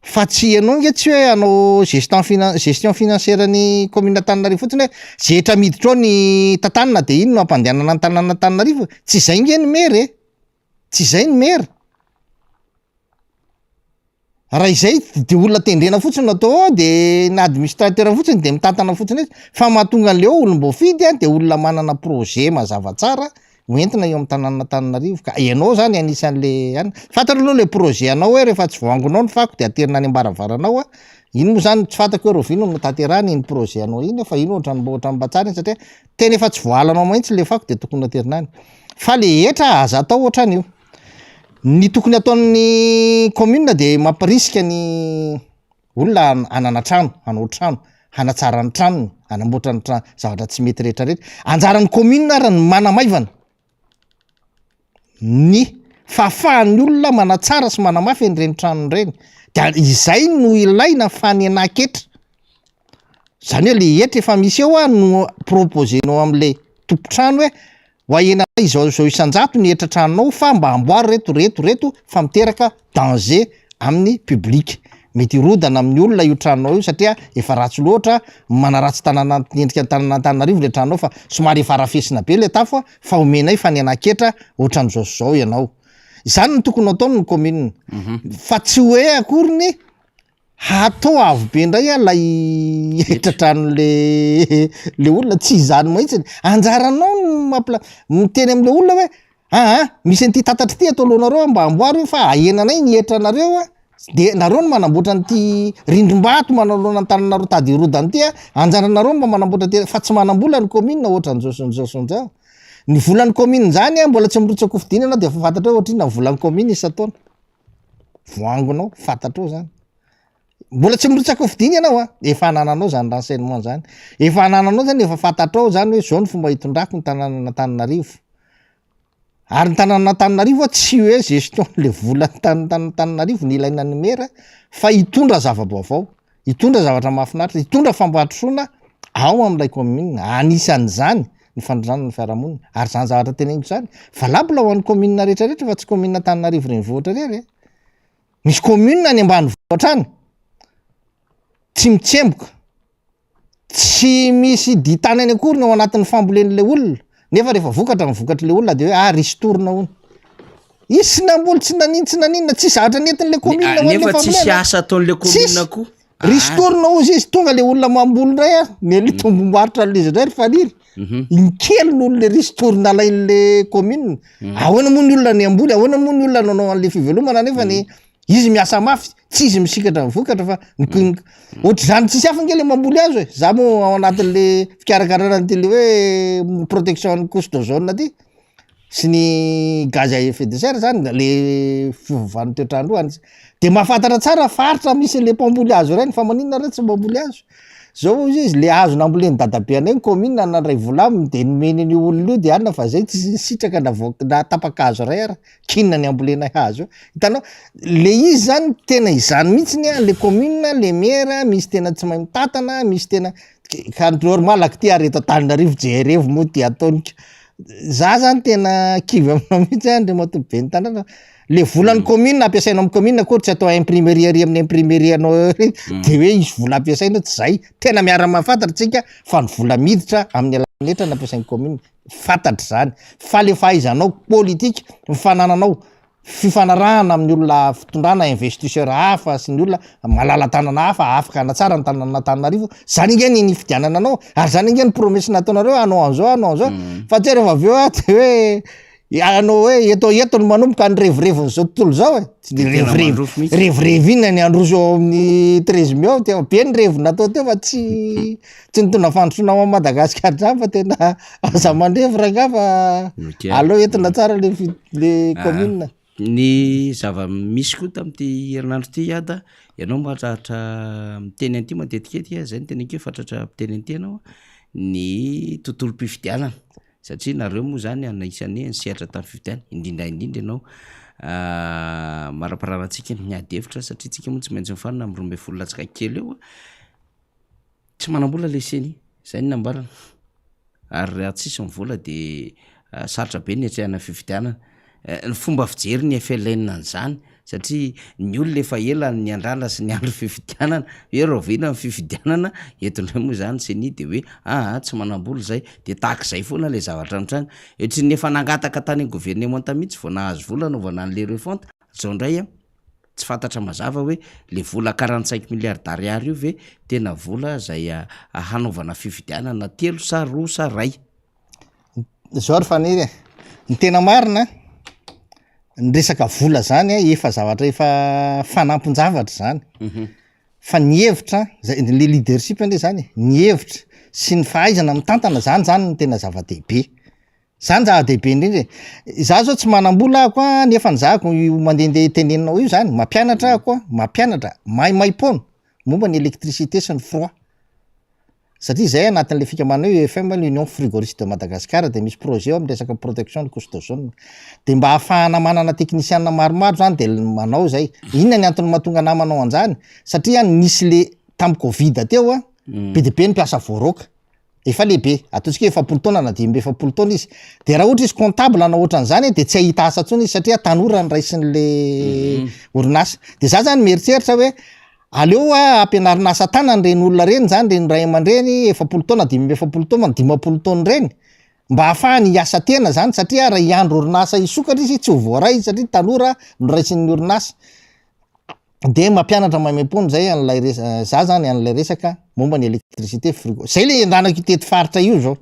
fa tsy ianao nge tsy hoe anao gestion financière ny commune Antananarivo fotsiny hoe zetra miditra ao ny tantanana de iny no ampandehanana ny tanàna Antananarivo tsy zay nge ny mery tsy zay ny mery raha izay de olona tendrena fotsiny natao de na administrateur fotsiny de mitantana fotsiny fa mahatonga an'le olom-boafidy de olona manana projet mazava tsara hoentina eo amin'ny tanàna Antananarivo ka ianao zany anisan'le any fantatra aloha le projet anao hoe rehefa tsy voangonao ny fako de aterina any ambaravaranao iny moa zany tsy fantako hoe rovino no tanterahany iny projet anao iny fa iny ohatran'ny mba tsara iny satria tena efa tsy voalanao mahitsy le fako de tokony aterina any fa le etra aza atao ohatrany io ny tokony ataon'ny commune de mampirisika ny olona hanana trano hanao trano hanatsara ny tranony hanamboatra ny trano zavatra tsy mety rehetrarehetra anjaran'ny commune ary ny manamaivana ny fahafahan'ny olona manatsara sy manamafy an'ireny tranony ireny de izay no ilaina fanena-ketra zany hoe le etra efa misy eo no proposenao am'le tompotrano hoe hoahenanay izao isan-jato ny etra-tranonao fa mba amboary reto fa miteraka danger amin'ny public mety rodana amin'ny olona io tranonao io satria efa ratsy loatra manaratsy tanàna endrika tanàna Antananarivo le tranonao fa somary efa rafesina be le tafo fa omenay fanena-ketra ohatran'izao sy zao ianao zany ny tokony ataony ny commune fa tsy hoe akory ny hatao avo be indray lay etra-trano le olona tsy izany mahitsy anjaranao miteny am'le olona hoe misy an'ity tantatry ty atao loanareo mba amboary fa ahenanay ny etranareo de nareo no manamboatra n'ity rindrim-bato manaloana ny tananareo tady irodany ty anjaranareo mba manamboatra ty fa tsy manambola ny commune ohatran'izao ny volan'ny commune zany mbola tsy mirotsako fidinana de fa fantatra hoe ohatrina volan'ny commune isataona voangonao fantatra eo zany mbola tsy mirotsaka fidiny ianao efa anananao zany renseignement zany efa anananao zany efa fantatrao zany hoe zao ny fomba hitondrako ny tanàna Antananarivo ary ny tanàna Antananarivo tsy hoe gestion le vola Antananarivo ny ilaina ny mera fa hitondra zava-baovao hitondra zavatra mahafinaritra hitondra fambatrosoana ao amin'ilay commune anisan'izany ny fandroana ny fiarahamonina ary zany zavatra teneniko zany valable ho an'ny commune rehetrarehetra fa tsy commune Antananarivo renivohitra rery misy commune any ambanivohitra any tsy mitsemboka tsy misy ditany any akory ny ao anatin'ny fambolen'le olona nefa rehefa vokatry le olona de hoe ristourina hono izy sy namboly tsy naninona tsy zavatra nentin'le commune nefa tsisy asa ataon'le commune koa ristourina ozy izy tonga le olona mamboly ndray mely tombomboaritra l'izy ndray ry faniry inkely n'olona le ristourina alain'le commune ahoana moa ny olona ny amboly ahoana moa ny olona nanao an'le fivelomana nefa ny izy miasa mafy tsy izy misikatra mivokatra fa ohatry zany tsisy hafa nge le mamboly azy za moa ao anatin'le fikarakarana ty le hoe protection couche d'ozone ty sy ny gaz à effet de serre zany le fivovan'ny toetrandro de mahafantatra tsara faritra misy le mpamboly azo reny fa maninona re tsy mamboly azo zao izy le azo namboleny dadabe anay ny commune nandray volaminy de nomeny ny olona io de anina fa zay tsy sitraka na tapaka azo ray ara kinona ny ambolena hazo hitanao le izy zany tena izany mihitsiny le commune le maire misy tena tsy mahay mitatana misy tena ka normal ty areta Antananarivo jerevo moa ty ataonika za zany tena kivy aminao mihitsy andre matoby be ny tanàna le volan'ny commune ampiasainao amin'ny commune akory tsy atao imprimerie ary amin'ny imprimerie anao de hoe izy vola ampiasaina tsy zay tena miara mahafantatra tsika fa ny vola miditra amin'ny alalan'ny etra nampiasain'ny commune fantatra zany fa le fahaizanao politika ny fanananao fifanarahana amin'ny olona fitondrana investisseur hafa sy ny olona malala tanana hafa afaka anatsara ny tanan'Antananarivo zany ingeny ny fidianana anao ary zany ingeny promesse nataonareo anao an'zao fa tsy rehefa avy eo a de hoe anao hoe eto ny manomboka ny revireviny zao tontolo zao revirevy iny ny androso ao amin'ny 13 mai ao teo be ny revi natao teo fa tsy nitondra fandrosoana ao Madagasikara zany fa tena aza mandrevy ranga fa aleo entina tsara le commune. Ny zava-misy koa tam'ty herinandro ty ada ianao mahatratra miteny an'ity matetika zay ny teny akeo fatratra miteny an'ity ianao ny tontolom-pifidianana satria nareo moa zany anisan'ny nisehatra tamin'ny fifidianana indrindra ianao maraparanantsika miady hevitra satria tsika moa tsy maintsy mifanina amin'ny 12 latsaka kely eo tsy manam-bola le seny zay ny nambarana ary raha tsisy mivola de sarotra be ny atrehana fifidianana. Ny fomba fijery ny FLN an'izany satria ny olona efa ela ny andrana sy ny andro fifidianana hoe rovina ny fifidianana entondray moa zany seny de hoe tsy manam-bola zay de tahak'izay foana le zavatra mitranga etry ny efa nangataka tany gouvernement mihitsy vao nahazo vola anaovana an'le refonte zao ndray tsy fantatra mazava hoe le vola 45 milliards ariary io ve tena vola zay hanaovana fifidianana 3 sa 2 sa 1 zao ry faniry ny tena marina ny resaka vola zany efa zavatra efa fanampin-javatra zany fa ny hevitra le leadership ande zany ny hevitra sy ny fahaizana mitantana zany ny tena zava-dehibe zany zava-dehibe indrindra za zao tsy manam-bola ako nefa nyzahako mandehandeha teneninao io zany mampianatra ako mampianatra maimaimpona momba ny électricité sy ny froid satria zay anatin'le fikamana io UFM l'Union frigoriste de Madagascar de misy projet amin'ny resaka protection de costosaune de mba ahafahana manana technicienina maromaro zany de manao zay inona ny antony mahatonga namanao anjany satria nisy le tamin'ny Covid teo be de be ny mpiasa voaroka efa lehibe ataontsika efapolo taona na 7 taona izy de raha ohatra izy comptable na ohatran'izany de tsy ahita asa tsony izy satria tanora ny raisin'le orinasa de za zany mieritreritra hoe aleo ampianarina asa tanana reny olona reny zany reny ray aman-dreny 7 taona 7 taona 50 taona reny mba ahafahany hiasa tena zany satria raha hiandro orinasa isokatra izy tsy ho voaray izy satria tanora no raisin'ny orinasa de mampianatra maimaimpony zay an'lay za zany an'lay resaka momba ny électricité frigo zay le andanako tety faritra io zao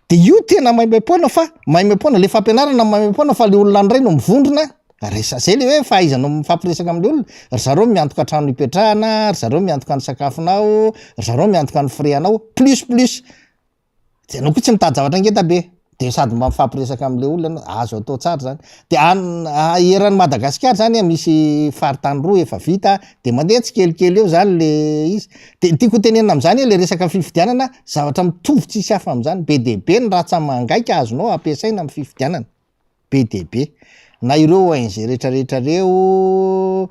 de io tena maimaimpona le fampianarana maimaimpona fa le olona ndray no mivondrona resa zay le hoe fahaizanao mifampiresaka amin'le olona ry zareo miantoka trano hipetrahana ry zareo miantoka ny sakafonao ry zareo miantoka ny freanao plus de anao koa tsy mitady zavatra ngeta be de sady mba mifampiresaka amin'le olona azo atao tsara zany de eran'ny Madagasikara zany misy faritany roa efa vita de mandeha tsikelikely eo zany le izy de tiako tenenina am'zany le resaka fifidianana zavatra mitovy tsisy hafa am'zany be de be ny ratsa mangaika azonao ampiasaina amin'ny fifidianana be de be na ireo ONG rehetrarehetra reo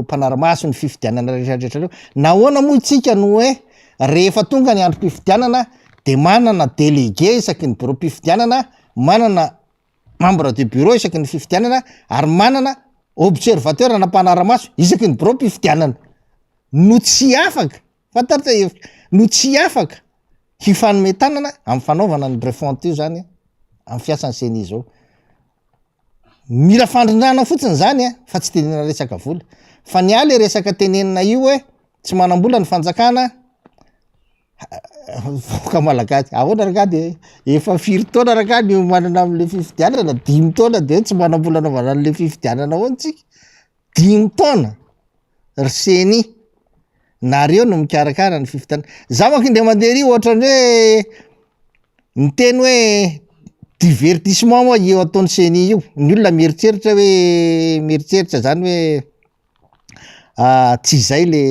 mpanaramaso ny fifidianana rehetrarehetra reo nahoana moa itsika no hoe rehefa tonga ny andro mpifidianana de manana délégué isaky ny bureau mpifidianana manana membre de bureau isaky ny fifidianana ary manana observateur na mpanaramaso isaky ny bureau mpifidianana no tsy afaka fantaritra no tsy afaka hifanometanana amin'ny fanaovana ny refonte io zany amin'ny fiasan'ny seni zao mila fandrindrana fotsiny zany fa tsy tenena resaka vola fa ny aly resaka tenenina io hoe tsy manam-bola ny fanjakana voka malagasy ahoana raka de efa 4 taona raka ny manana am'le fifidianana 5 taona de tsy manam-bola anaovana an'le fifidianana hoantsika 5 taona ry seny nareo no mikarakara ny fifidianana za manko indray mandeha ry ohatran'ny hoe ny teny hoe divertissement moa io ataon'ny seny io ny olona mieritreritra hoe mieritreritra zany hoe tsy zay le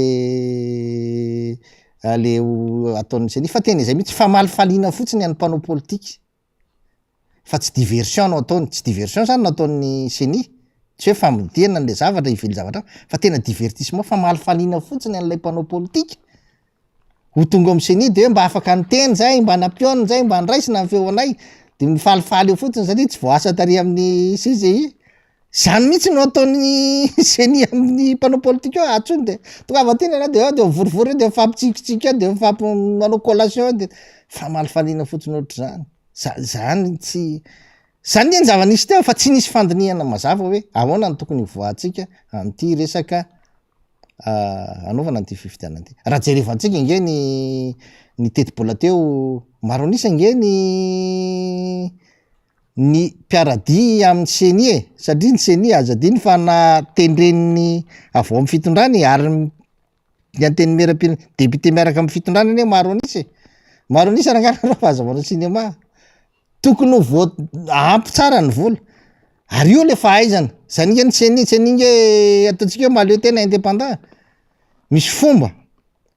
ataon'ny seny fa tena izay mihitsy fa malifaliana fotsiny any mpanao politika fa tsy diversion no ataony tsy diversion zany no ataon'ny seny tsy hoe famidihana an'le zavatra ively zavatra fa tena divertissement fa malifaliana fotsiny an'lay mpanao politika ho tonga amin'ny seny de hoe mba afaka nyteny zay mba nampiona zay mba nraisina ny feonay de mifalifaly eo fotsiny satria tsy voasa tary amin'ny CGI zany mihitsy no ataon'ny seny amin'ny mpanao politika eo atsony de tonga avateny ana de vorivory de mifampitsikitsiky de mifampimanao collation de fa malifaliana fotsiny ohatry zany zany tsy zany ny zava-nisy teo fa tsy nisy fandiniana mazava hoe ahoana ny tokony voantsika an'ity resaka anaovana an'ity fifidianana ity raha jerefantsika inge ny teti-bola teo maro anisa inge ny mpiaradi amin'ny senie satria ny senie azadiny fa na tenreniny avao amin'ny fitondrany ary ny anteny mera-pina député miaraka amin'ny fitondrany ane maro anisa rangararao fahazavana sinema tokony ho ampy tsara ny vola ary io le fahaizana zany inge ny seninge ataontsika hoe maleo tena indépendant misy fomba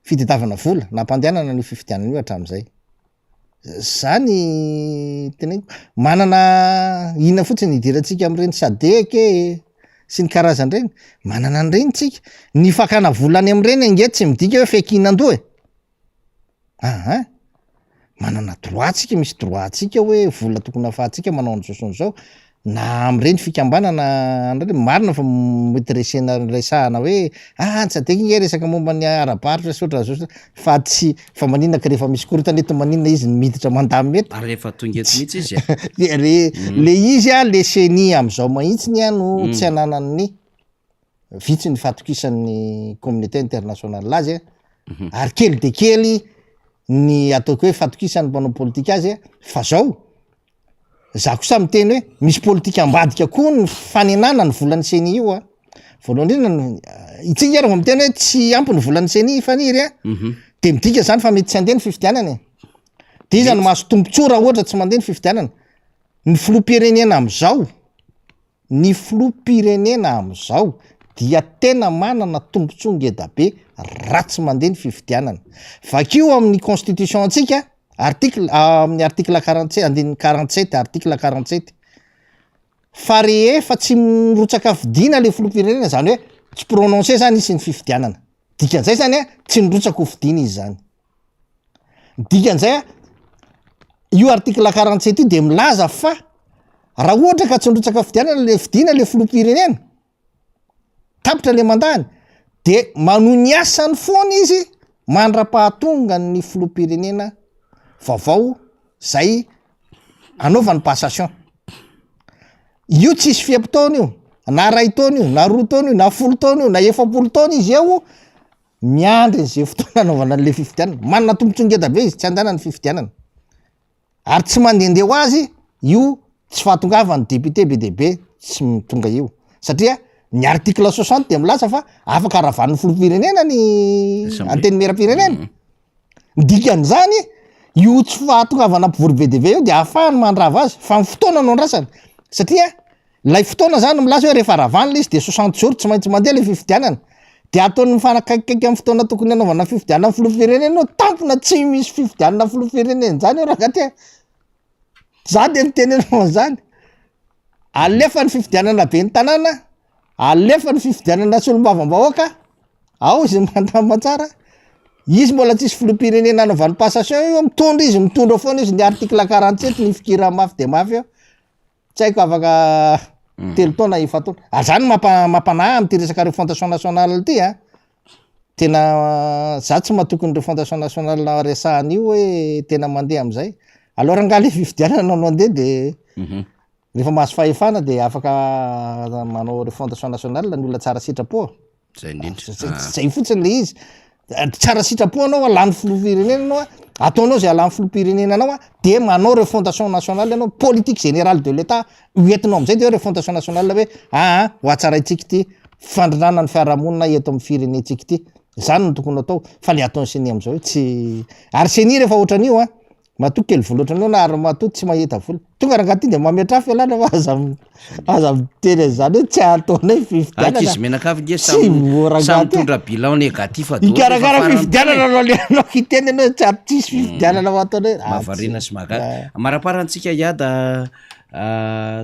fitadiavana vola nampandehanana ny fifidianana io hatramin'izay zany teneniko manana inona fotsiny hidirantsika am'ireny sadeke sy ny karazan'ireny manana an'ireny tsika ny fakana volany am'ireny ange tsy midika hoe fekinan-doha manana droit tsika misy droit tsika hoe vola tokony afahantsika manao an'izao na am'ireny fikambanana anare marina fa mety resahana hoe tsadeka inge resaka momba ny arabaritra sotra fa tsy fa maninaka rehefa misy korotanety maninona izy miditra mandamy mety rehefa tonga eto mihitsy izy le izy le seni am'izao mahitsiny no tsy ananany vitsy ny fatokisan'ny communauté internationale azy ary kely de kely ny ataoko hoe fatokisan'ny mpanao politika azy fa zao za kosa miteny hoe misy politika ambadika koa ny fanenana ny volan'ny seni io voalohany indrindra itsika raha miteny hoe tsy ampy ny volan'ny seni faniry de midika zany fa mety tsy andeha ny fifidianana de izy ny mahazo tombontsoa raha ohatra tsy mandeha ny fifidianana ny filoham-pirenena am'izao dia tena manana tombontsoa ngeda be raha tsy mandeha ny fifidianana vakio amin'ny constitution antsika amin'ny article 47 article 47 fa rehefa tsy mirotsaka fidina le filoham-pirenena zany hoe tsy prononcer zany izy ny fifidianana dikan'izay zany tsy nirotsaka ho fidina izy zany dikan'izay io article 47 io de milaza fa raha ohatra ka tsy nirotsaka fidianana le fidina le filoham-pirenena tapitra le mandany de manony asany foana izy mandra-pahatonga ny filoham-pirenena vaovao zay anaovany passation io tsisy fiampitaona io na ray taona io na roa taona io na folo taona io na efapolo taona izy eo miandry zay fotoana anaovana an'le fifidianana manana tombotsongeda be izy tsy andana ny fifidianana ary tsy mandehandeha ho azy io tsy fahatongavany député be deaibe tsy mitonga io satria ny article 60 de milaza fa afaka ravan'ny filoham-pirenena ny anteny mera-pirenena dikan'izany io tsy fahatongavana mpivory be deve io de ahafahany mandrava azy fa ny fotoana no andrasana satria lay fotoana zany milaza hoe rehefa ravany le izy de 60 jours tsy maintsy mandeha le fifidianana de ataony mifanakaikikai amin'ny fotoana tokony anaovana fifidianana filoham-pirenena io tampona tsy misy fifidianana filoham-pirenena zany io rahagatya za de mitenenao zany alefa ny fifidianana be ny tanàna alefa ny fifidianana solombavam-bahoaka ao izy mandamba tsara izy mbola tsisy filoham-pirenena anaovan'ny passation io mitondra foana izy ny article 47 ny fikira mafy de mafy eo tsy haiko afaka telo taona ifataona zany mampanahy am'ty resaka refondation nationale ty tena za tsy matokony refondation nationale resahany io hoe tena mandeha am'izay alors angale fifidianana no andeha de rehefa mahazo fahefana de afaka manao refondation nationale ny olona tsara sitrapoa zay fotsiny le izy tsara sitrapo anao lany filoham-pirenena anao ataonao zay alany filoham-pirenena anao de manao refondation nationale anao politique générale de l'état hoentinao am'izay de hoe refondation nationale hoe ho atsaraitsika ty fandrinana ny fiarahamonina eto amin'ny firenentsika ty zany no tokony atao fa le ataony seni am'izao tsy ary seni rehefa ohatran'io matoa kely vola ohatran'io na ary matoa tsy mahita vola tonga rangaty de mametrafy alana fa aza miteny zany hoe tsy ataonay fifidianana menakavy samy mitondra bilan négatif ikarakara fifidianana anao le anao hiteny anao tsy ary tsisy fifidianana ataonay mahavariana sy mahagaga maraparantsika iada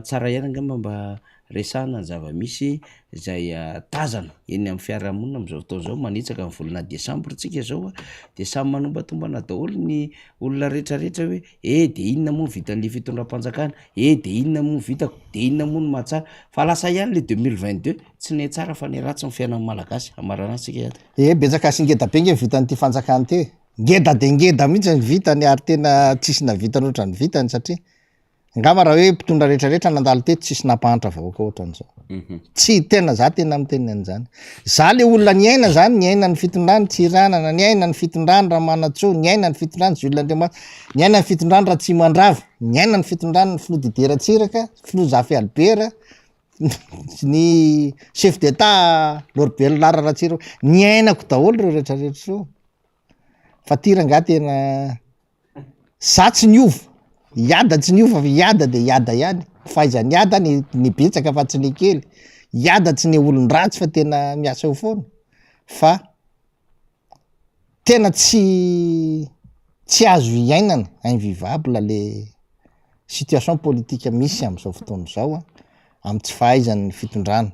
tsara ihany angamba mba resahana ny zava-misy zay tazana eny amin'ny fiarahamonina am'izao fotoana zao manitsaka ny volana desambra tsika zao de samy manombatomana daholo ny olona rehetrarehetra hoe de inona moa vitan'le fitondram-panjakana de inona moa vitako de inona moa no mahatsara fa lasa ihany le 2022 tsy ne tsara fa ne ratsy ny fiainan'ny malagasy amarana antsika iady betsaka sy ngeda be nge vitan'ity fanjakany ty ngeda de ngeda mihitsy ny vitany ary tena tsisy na vitany oatra ny vitany satria ngamba raha hoe mpitondra rehetrarehetra nandalo teto tsisy nampahantra vahoaka ohatran'izao tsy tena za tena amiteniny an'izany za le olona ny aina zany ny aina ny fitondrany tsiranana ny aina ny fitondrany raha manatso ny aina ny fitondrany Jules-Andriamanitra ny aina ny fitondrany raha tsy mandrava ny aina ny fitondrany ny Filoha Dideratsiraka Filoha Zafy Albert ny chef d'état Lord Belinara Ratsiraka ny ainako daholo reo rehetrarehetra reo fa tiranga tena za tsy niova iada tsy niova fa iada de iada ihany fahaizany iada ny betsaka fa tsy ny kely iada tsy ny olon-dratsy fa tena miasa eo foana fa tena tsy azo iainana invivable le situation politique misy am'izao fotoana zao amy tsy fahaizan'ny fitondrana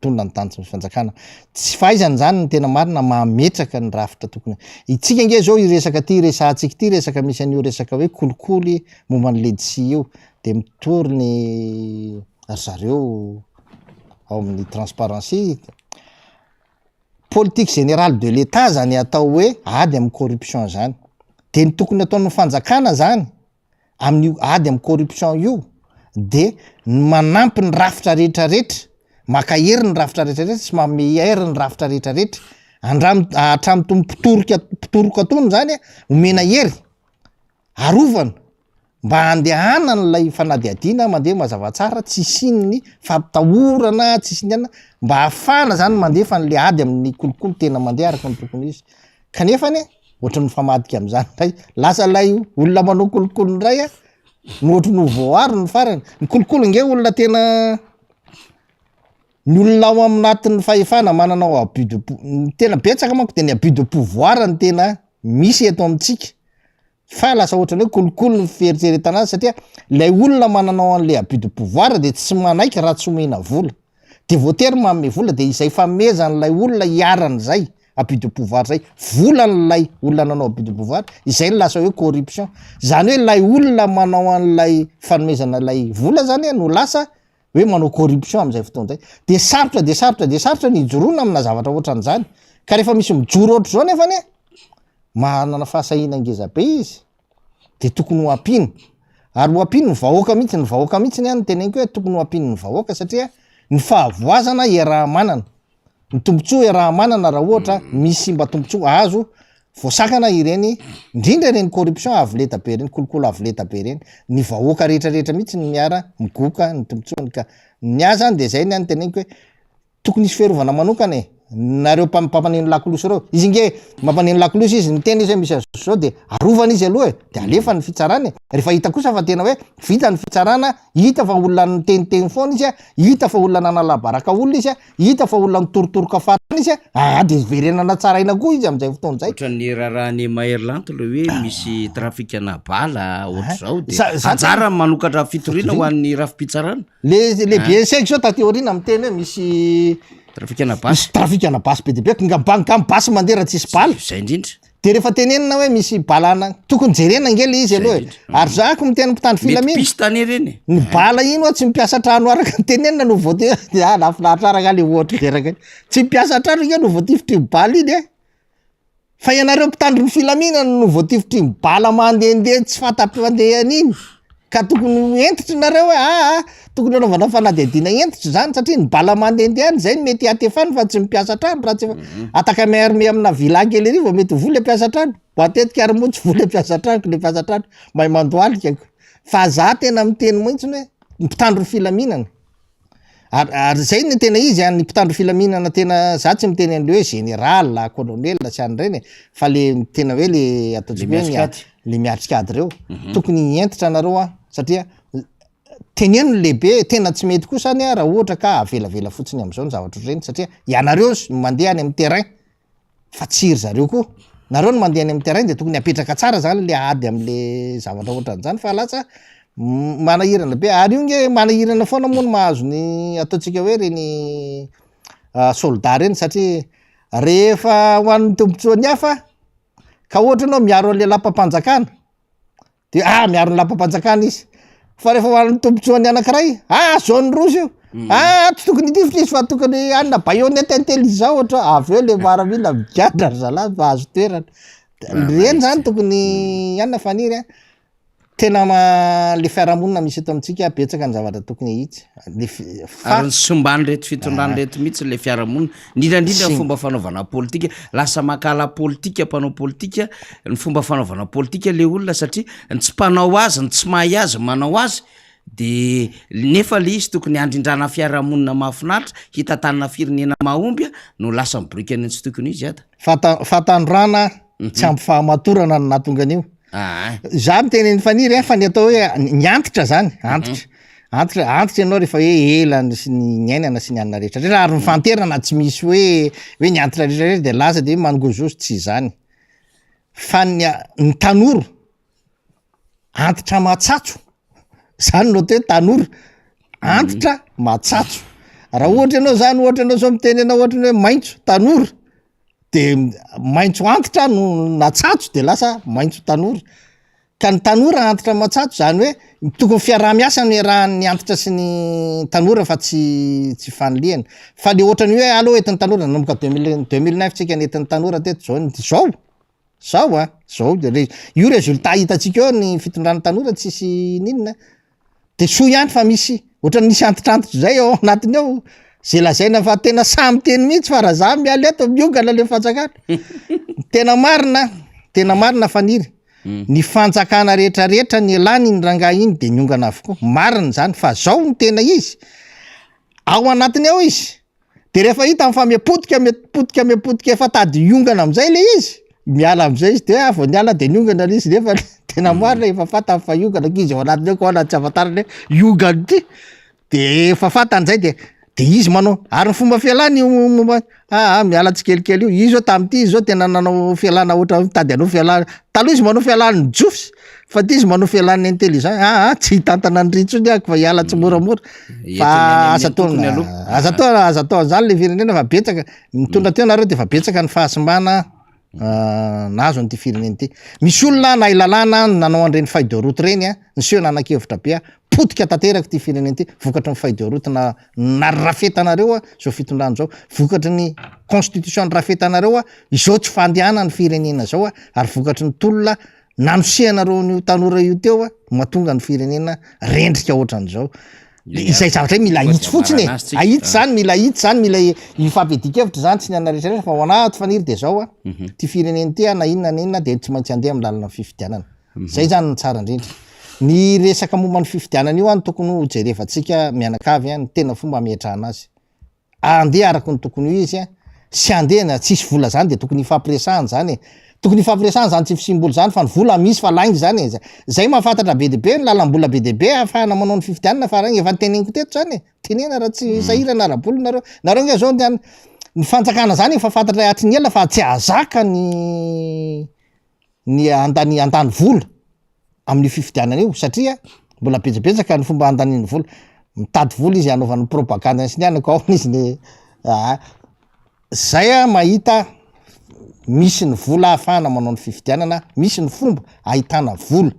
tondra ny tanjony fanjakana tsy fahaizany zany ny tena marina mametraka ny rafitra tokony itsika nge zao iresaka ty resantsika ty resaka misy an'io resaka hoe kolikoly momba ny ledsi io de mitory ny zareo ao amin'ny transparency politique générale de l'état zany atao hoe ady amin'ny corruption zany de ny tokony ataon'ny fanjakana zany amin'ny ady amin'ny corruption io de manampy ny rafitra rehetrarehetra maka hery ny rafitra rehetrarehetra sy mame hery ny rafitra rehetrarehetra hatramin'ny mpitoroka tony zany omena hery arovana mba handehana n'lay fanadiadiana mandeha mazava tsara tsy sinny fampitahorana tsy siny mba hafana zany mandefa n'le ady amin'ny kolokolo tena mandeha araka ny tokony izy kanefany ohatran'ny famadika am'zany ray lasa lay olona manao kolokolo ndray nohatry no voaro ny farany ny kolokolo nge olona tena ny olona ao aminatin'ny fahefana mananao abus de tena betsaka manko de ny abus de pouvoir ny tena misy eto amitsika fa lasa ohatrany hoe kolokolo ny fieritseretana azy satria lay olona mananao an'le abus de pouvoir de tsy manaiky raha tsy omena vola de voatery manome vola de izay famezan'lay olona hiarany zay abus de pouvoir zay volan'lay olona nanao abus de pouvoir izay ny lasa hoe corruption zany hoe lay olona manao an'lay fanomezana lay vola zany no lasa hoe manao corruption am'izay fotoana zay de sarotra ny ijoroana amina zavatra ohatran'zany ka rehefa misy mijoro ohatr' zao nefany manana fahasahina ngezabe izy de tokony ho ampiny ary ho ampiny ny vahoaka mihitsy ny any teneniko hoe tokony ho ampiny ny vahoaka satria ny fahavoazana iaraha manana ny tombontsoa iaraha manana raha ohatra misy mba tombontsoa azo voasakana ireny indrindra ireny corruption avoleta be reny kolokolo avoleta be reny ny vahoaka rehetrarehetra mihitsy ny miara migoka ny tombontsoany ka ny azy any de zay ny any teneniko hoe tokony isy fiarovana manokana nareo mpampaneno lakolosy reo izy nge mampaneno lakolosy izy nytena izy hoe misy azo zao de arovana izy aloha de alefa ny fitsarany rehefa hita kosa fa tena hoe vita ny fitsarana hita fa olona ny teniteny foana izy hita fa olona nanalabaraka olona izy hita fa olona nitorotoroka farany izy de verenana tsaraina koa izy am'izay fotoana zay ohatrany raharahany Maherlanto le hoe misy trafika na bala ohatr'zao de anjara manokatra fitoriana ho an'ny rafi-pitsarana le bienseg zao tateorina amiteny hoe misy trafikana basy trafikana basy be deabe ngambangam basy mandeha raha tsisy bala zay indrindra de rehefa tenenina hoe misy balana tokony jerena ngely izy aloha ary zako mitena mpitandro filamina pisy tany reny ny bala ino tsy mipiasa trano araka ny tenenina no voate lafilaritra araka le ohatra leraka tsy mipiasa trano io no voatifitry bala iny fa ianareo mpitandro ny filamina no voatifitry bala mandehandeha tsy fatampandehany iny ka tokony entitry nareo hoe tokony anaovana fanadiadiana entitry zany satria ny bala mandehandeha zay ny mety atefany fa tsy mipiasa trano raha tsy ataka miarime amina vila kely ry vao mety vola piasa trano matetika ary moa tsy vola piasa trano le piasa trano mahay mandoalika fa za tena miteny mihitsiny hoe mpitandro filaminana ary zay ny tena izy ny mpitandro filaminana tena za tsy miteny an'le hoe général colonel sy any reny fa le tena hoe le ataontsika hoe le miatrikady reo tokony entitra nareo satria teneno lehibe tena tsy mety kosa any raha ohatra ka avelavela fotsiny am'izao ny zavatra reny satria ianareo mandeha any amin'ny terrain fa tsiry zareo koa nareo no mandeha any amin'ny terrain de tokony apetraka tsara zany le ady am'le zavatra ohatran'zany fa lasa manahirana be ary io nge manahirana foana moa no mahazo ny ataontsika hoe reny soldat reny satria rehefa ho an'ny tombotsoany hafa ka ohatra anao miaro an'le lapam-panjakana de miaro ny lapam-panjakana izy fa rehefa hoan'ny tombotsoany anankiray zone rouge io tsy tokony itifitra izy fa tokony anina baionety intelligent ohatra avy eo le maramila migadra ry zalahy fa azo toerana reny zany tokony anina faniry tena le fiarahamonina misy eto amintsika betsaka ny zavatra tokony hitsy ary ny sombany reto fitondrany reto mihitsy le fiarahamonina indrindrandrindra ny fomba fanaovana politika lasa makala politika mpanao politika ny fomba fanaovana politika le olona satria ny tsy mpanao azy ny tsy mahay azy manao azy de nefa le izy tokony andrindrana fiarahamonina mahafinaritra hitantanana firenena mahombya no lasa miborikany tsy tokony izy ata fatandrana tsy ampy fahamatorana no nahatonga an'io za miteny faniry fa ny atao hoe ny antitra zany antitra ianao rehefa hoe elany sy ny ainana sy ny anina rehetrarehetra ary mifanterana tsy misy hoe ny antitra rehetrarehetra de lasa de mangozoso tsy zany fa ny tanora antitra matsatso zany no te hoe tanora antitra matsatso raha ohatra ianao zany ohatra ianao zao miteny anao ohatra ny hoe maintso tanora de maintso antitra no natsatso de lasa maintso tanora ka ny tanora antitra matsatso zany hoe tokony fiaraha-miasa ny raha ny antitra sy ny tanora fa tsy fanoliana fa le ohatra ny hoe aloha etin'ny tanora nanomboka 2009 tsika netin'ny tanora teto zao de io résultat hitantsika eo ny fitondran'ny tanora tsisy ninona de soa ihany fa misy ohatra nisy antitrantitra zay ao anatiny ao zay lazaina fa tena samy teny mihitsy fa raha za miala eto miongana le fanjakana tena marina faniry ny fanjakana rehetrarehetra ny elany ny rangahy iny de niongana avokoa marina zany fa zao ny tena izy ao anatiny ao izy de rehefa hita fa mipotika efa tady iongana am'izay le izy miala am'izay izy de avo niala de niongana le izy nefa tena marina efa fata fa iongana izy ao anatiny ao ko ana tsy afatarany hoe iongana ty de efa fatan'izay de izy manao ary ny fomba fialany miala tsikelikely io izy zao tam'ty izy zao tena nanao fialana ohatra mitady anao fialana taloha izy manao fialan'ny jofs fa ty izy manao fialan'ny intelligent tsy hitantana ny ritsony ako fa hiala tsy moramora fa aza atao zany le firenena fa betsaka mitondra teo nareo de fa betsaka ny fahasimbana nazo an'ty firenena ty misy olona na ilalana nanao an'ireny feuille de route reny ny seo nanakevitra be potika tanteraka ty firenena ty vokatry ny feuille de route na rafetanareo zao fitondrany zao vokatry ny constitution ny rafetanareo izao tsy fandeana ny firenena zao ary vokatry ny tolona nanosehanario ny tanora io teo mahatonga ny firenena rendrika ohatran'izao izay zavatra hoe mila hitsy fotsiny ahitsy zany mila ifampidikevitra zany tsy niana rehetrarehetra fa ho anaty faniry de zao ty firenena ty na inona de tsy maintsy andeha amin'ny lalana fifidianana zay zany ny tsara indrindra ny resaka momba ny fifidianana io tokony ho jerevantsika mianakavy ny tena fomba ametrahana azy andeha araky ny tokony io izy sy andeha tsisy vola zany de tokony ifampiresahany zany tokony ifampiresahany zany tsy fisimbolo zany fa ny vola misy fa laingy zany zay mahafantatra be deabe ny lalam-bola be deabe ahafahana manao ny fifidianana fa ragny efa nyteneniko teto zany tenena raha tsy sahirana raha-bolo nareo nge zao ny fanjakana zany efa fantatra atiny ela fa tsy azaka ny andany vola amin'ny fifidianana io satria mbola betsabetsaka ny fomba andaniny vola mitady vola izy anaovan'ny propaganda sy ny anako ao izy le zay mahita misy ny vola ahafahana manao ny fifidianana misy ny fomba ahitana vola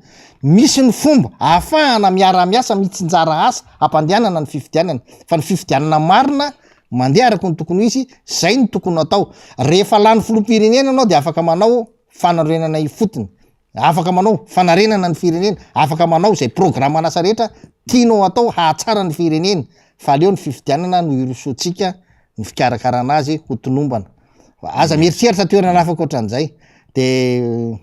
misy ny fomba ahafahana miara-miasa mitsinjara asa ampandehanana ny fifidianana fa ny fifidianana marina mandeha araky ny tokony izy zay ny tokony atao rehefa lany filoam-pirenena anao de afaka manao fanarenana ifotony afaka manao fanarenana ny firenena afaka manao zay programme anasa rehetra tianao atao hahatsara ny firenena fa aleo ny fifidianana no irosotsika ny fikarakarana azy ho tonombana aza mieritreritra toerana afaka ohatran'izay de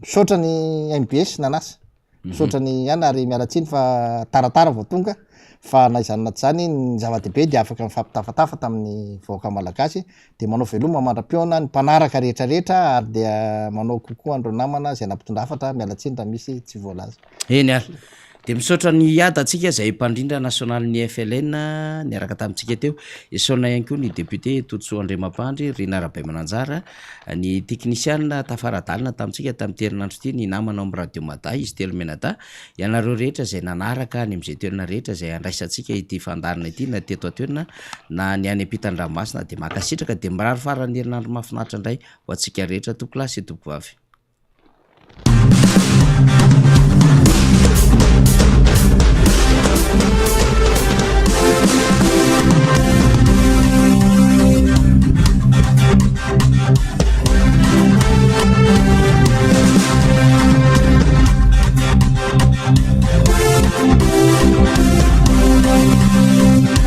misaotra ny MBS nanasa misaotra ny ana ary mialatsiny fa taratara vao tonga fa na izany naty zany ny zava-dehibe de afaka mifampitafatafa tamin'ny vahoaka malagasy de manao veloma mandram-piona ny mpanaraka rehetrarehetra ary de manao kokoa andro namana zay nampitondra hafatra mialatsiny raha misy tsy voalaza eny ary de misaotra ny adatsika zay mpandrindra national ny FLN niaraka tamintsika teo isaona ihany koa ny député Totso Andriamampandry Rina Rabay Mananjara ny technician tafaradalina tamintsika tamin'ny terinandro ty ny namana amin'ny radio Mada izy telo menada ianareo rehetra zay nanaraka ny am'izay toerana rehetra zay andraisantsika ity fandarina ity na teto atoerana na ny any ampitan-dranomasina de makasitraka de mirary farany herinandro mahafinaritra indray ho antsika rehetra tokolasy tokovavy